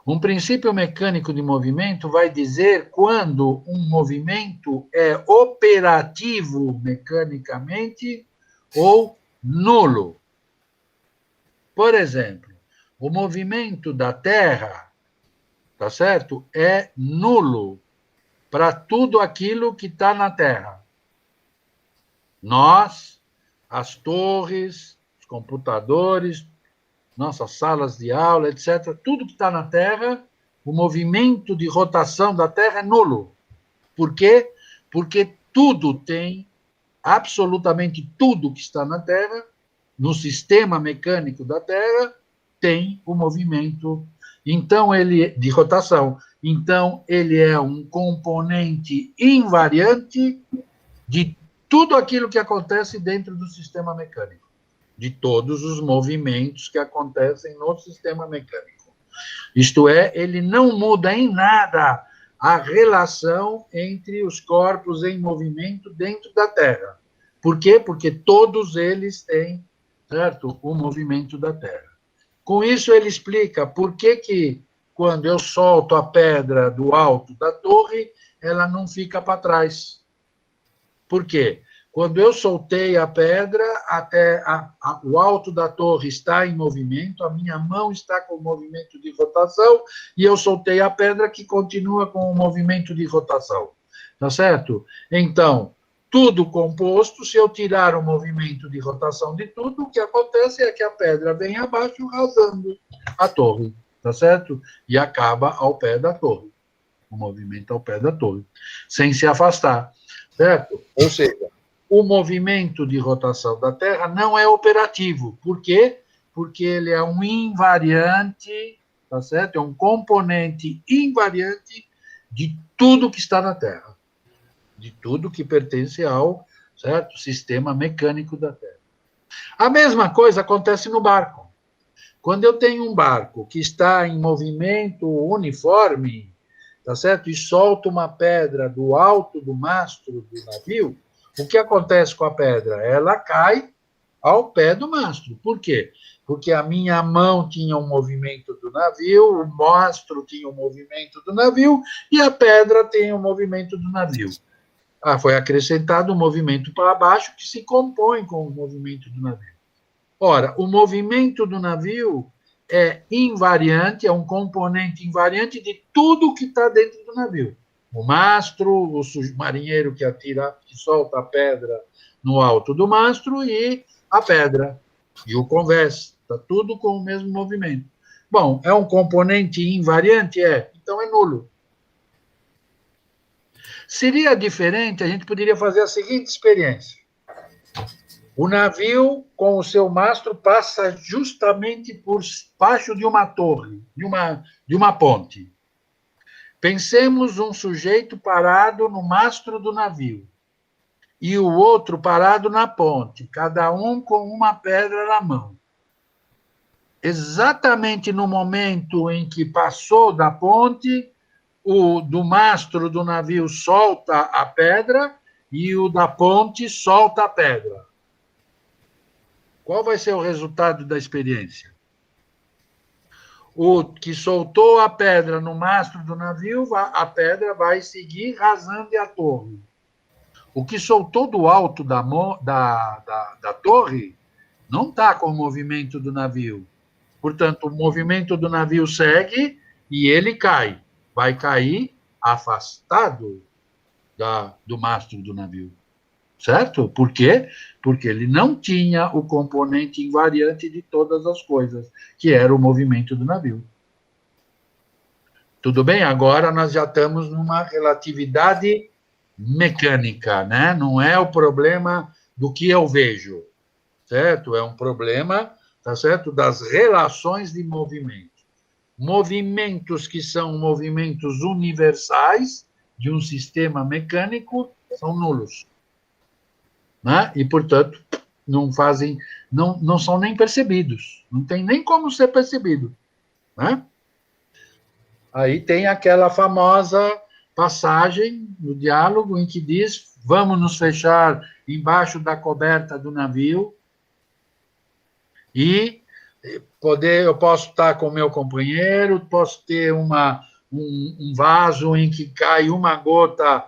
Um princípio mecânico de movimento vai dizer quando um movimento é operativo mecanicamente ou nulo. Por exemplo, o movimento da Terra, tá certo? É nulo para tudo aquilo que está na Terra. Nós, as torres, os computadores, nossas salas de aula, etc., tudo que está na Terra, o movimento de rotação da Terra é nulo. Por quê? Porque tudo tem, absolutamente tudo que está na Terra, no sistema mecânico da Terra, tem o movimento de rotação. Então, ele é um componente invariante de tudo aquilo que acontece dentro do sistema mecânico, de todos os movimentos que acontecem no sistema mecânico. Isto é, ele não muda em nada a relação entre os corpos em movimento dentro da Terra. Por quê? Porque todos eles têm, certo, o movimento da Terra. Com isso, ele explica por que quando eu solto a pedra do alto da torre, ela não fica para trás. Por quê? Quando eu soltei a pedra, até o alto da torre está em movimento, a minha mão está com o movimento de rotação, e eu soltei a pedra que continua com o movimento de rotação. Tá certo? Então, tudo composto, se eu tirar o movimento de rotação de tudo, o que acontece é que a pedra vem abaixo, rasando a torre. Tá certo? E acaba ao pé da torre. O movimento ao pé da torre. Sem se afastar. Certo? Ou seja, o movimento de rotação da Terra não é operativo. Por quê? Porque ele é um invariante, tá certo? É um componente invariante de tudo que está na Terra. De tudo que pertence ao, certo, sistema mecânico da Terra. A mesma coisa acontece no barco. Quando eu tenho um barco que está em movimento uniforme, tá certo? E solto uma pedra do alto do mastro do navio, o que acontece com a pedra? Ela cai ao pé do mastro. Por quê? Porque a minha mão tinha um movimento do navio, o mastro tinha um movimento do navio e a pedra tem um movimento do navio. Foi acrescentado um movimento para baixo que se compõe com o movimento do navio. Ora, o movimento do navio é invariante, é um componente invariante de tudo que está dentro do navio. O mastro, o marinheiro que solta a pedra no alto do mastro e a pedra, e o convés, Está tudo com o mesmo movimento. Bom, é um componente invariante? É. Então é nulo. Seria diferente, a gente poderia fazer a seguinte experiência. O navio, com o seu mastro, passa justamente por baixo de uma torre, de uma ponte. Pensemos um sujeito parado no mastro do navio e o outro parado na ponte, cada um com uma pedra na mão. Exatamente no momento em que passou da ponte, o do mastro do navio solta a pedra e o da ponte solta a pedra. Qual vai ser o resultado da experiência? O que soltou a pedra no mastro do navio, a pedra vai seguir rasando a torre. O que soltou do alto da torre não está com o movimento do navio. Portanto, o movimento do navio segue e ele cai. Vai cair afastado do mastro do navio. Certo? Por quê? Porque ele não tinha o componente invariante de todas as coisas, que era o movimento do navio. Tudo bem? Agora nós já estamos numa relatividade mecânica, né? Não é o problema do que eu vejo, certo? É um problema, tá certo? Das relações de movimento. Movimentos que são movimentos universais de um sistema mecânico são nulos. Né? E, portanto, não são nem percebidos. Não tem nem como ser percebido. Né? Aí tem aquela famosa passagem no diálogo em que diz: vamos nos fechar embaixo da coberta do navio e eu posso estar com o meu companheiro, posso ter um vaso em que cai uma gota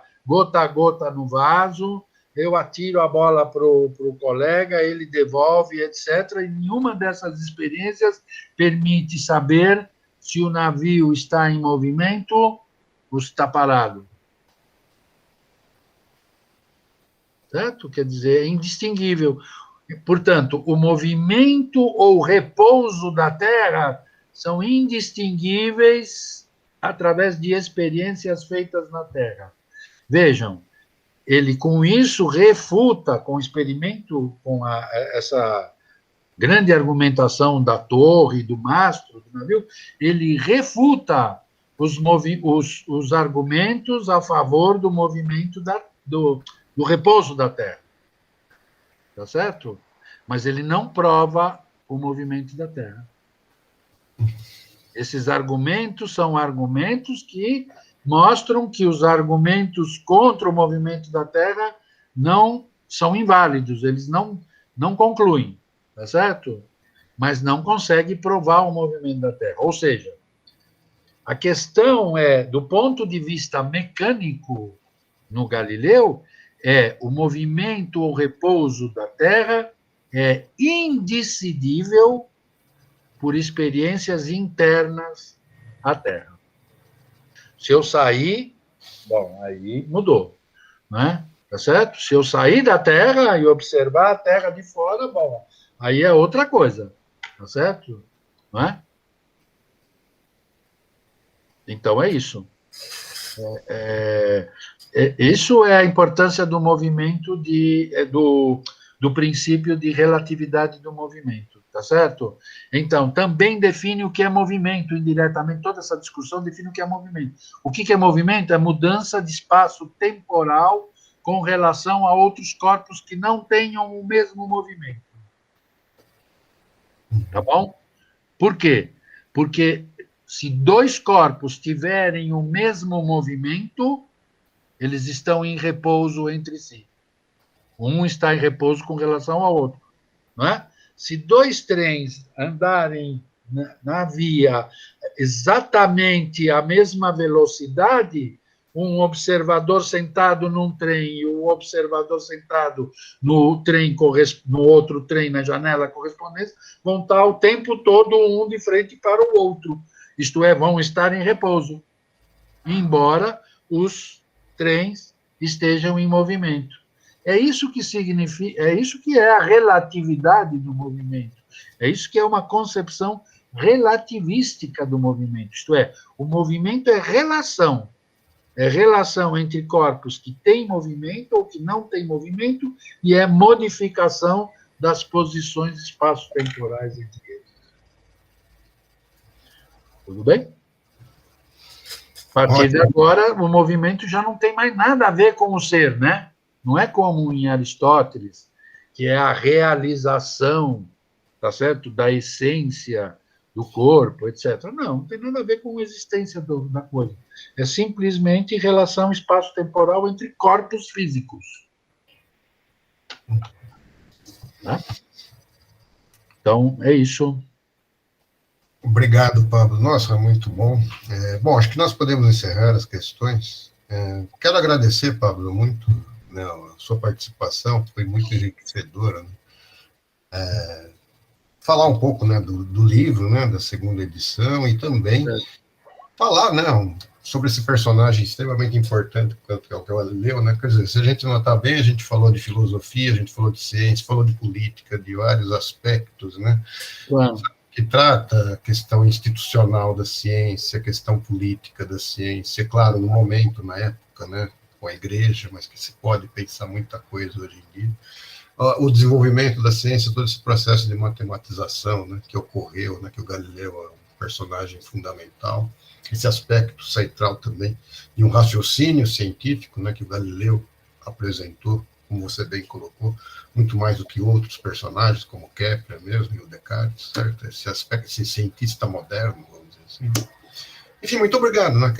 a gota no vaso, eu atiro a bola para o colega, ele devolve, etc. E nenhuma dessas experiências permite saber se o navio está em movimento ou está parado. Certo? Quer dizer, é indistinguível. Portanto, o movimento ou repouso da Terra são indistinguíveis através de experiências feitas na Terra. Vejam, ele com isso refuta, com o experimento, com essa grande argumentação da torre, do mastro, do navio, ele refuta os argumentos a favor do movimento do repouso da Terra. Tá certo? Mas ele não prova o movimento da Terra. Esses argumentos são argumentos que mostram que os argumentos contra o movimento da Terra não são inválidos, eles não concluem, tá certo? Mas não conseguem provar o movimento da Terra. Ou seja, a questão é, do ponto de vista mecânico, no Galileu, o movimento ou repouso da Terra é indecidível por experiências internas à Terra. Se eu sair, bom, aí mudou, né? Tá certo? Se eu sair da Terra e observar a Terra de fora, bom, aí é outra coisa, tá certo? Não é? Então é isso. Isso é a importância do movimento, do princípio de relatividade do movimento, tá certo? Então, também define o que é movimento, indiretamente, toda essa discussão define o que é movimento. O que é movimento? É mudança de espaço temporal com relação a outros corpos que não tenham o mesmo movimento. Tá bom? Por quê? Porque se dois corpos tiverem o mesmo movimento, eles estão em repouso entre si. Um está em repouso com relação ao outro. Não é? Se dois trens andarem na via exatamente a mesma velocidade, um observador sentado num trem e um observador sentado no outro trem, na janela correspondente, vão estar o tempo todo um de frente para o outro. Isto é, vão estar em repouso, embora os trens estejam em movimento. É isso que significa, é isso que é a relatividade do movimento. É isso que é uma concepção relativística do movimento, isto é, o movimento é relação entre corpos que têm movimento ou que não têm movimento, e é modificação das posições espaço-temporais entre eles. Tudo bem? A partir de agora, o movimento já não tem mais nada a ver com o ser, né? Não é como em Aristóteles, que é a realização, tá certo? Da essência do corpo, etc. Não tem nada a ver com a existência da coisa. É simplesmente relação espaço-temporal entre corpos físicos. Né? Então, é isso. Obrigado, Pablo. Nossa, muito bom. Bom, acho que nós podemos encerrar as questões. Quero agradecer, Pablo, muito, né, a sua participação, foi muito enriquecedora. Né? Falar um pouco, né, do livro, né, da segunda edição, e também falar, né, sobre esse personagem extremamente importante, que é o Galileu, né? Quer dizer, se a gente notar bem, a gente falou de filosofia, a gente falou de ciência, falou de política, de vários aspectos, né? Claro. Que trata a questão institucional da ciência, a questão política da ciência, claro, no momento, na época, né, com a igreja, mas que se pode pensar muita coisa hoje em dia. O desenvolvimento da ciência, todo esse processo de matematização, né, que ocorreu, né, que o Galileu é um personagem fundamental, esse aspecto central também de um raciocínio científico, né, que o Galileu apresentou, como você bem colocou, muito mais do que outros personagens, como Kepler mesmo, e o Descartes, certo? Esse aspecto, esse cientista moderno, vamos dizer assim. Enfim, muito obrigado, né?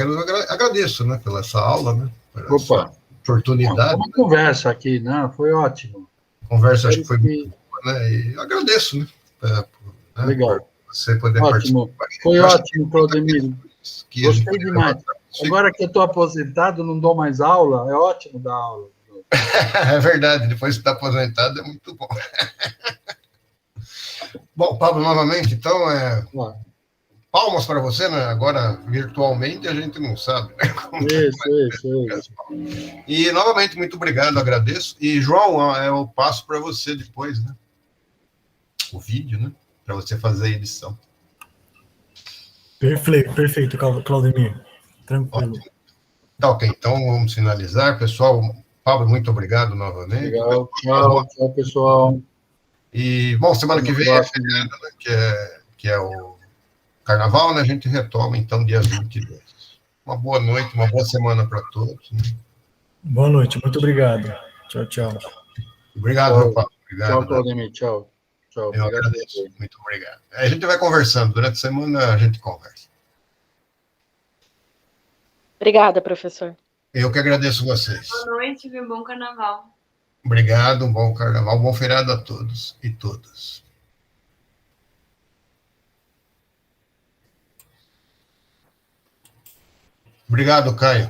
Agradeço, né, pela essa aula, né, por essa oportunidade. Uma conversa aqui, né? Foi ótimo. Conversa, acho que foi muito boa, né? E agradeço, né? Legal. Por você poder ótimo. Foi ótimo, Claudemiro. Gostei demais. Agora que eu estou aposentado, não dou mais aula, é ótimo dar aula. É verdade, depois de estar aposentado é muito bom. Bom, Pablo, novamente, então, palmas para você, né? Agora, virtualmente, a gente não sabe, né? Isso. E, novamente, muito obrigado, agradeço. E, João, eu passo para você depois, né? O vídeo, né? Para você fazer a edição. Perfeito, Claudemir. Tranquilo. Ótimo. Tá, ok, então vamos finalizar. Pessoal, Pablo, muito obrigado novamente. Legal. Tchau, pessoal. E, bom, semana que vem é feriado, né, que é o Carnaval, né? A gente retoma, então, dia 22. Uma boa noite, uma boa semana para todos. Né? Boa noite, muito obrigado. Tchau. Obrigado, meu Pablo. Obrigado. Tchau, Claudemir. Tchau. Eu agradeço. Muito obrigado. A gente vai conversando. Durante a semana, a gente conversa. Obrigada, professor. Eu que agradeço vocês. Boa noite e um bom carnaval. Obrigado, um bom carnaval, um bom feriado a todos e todas. Obrigado, Caio.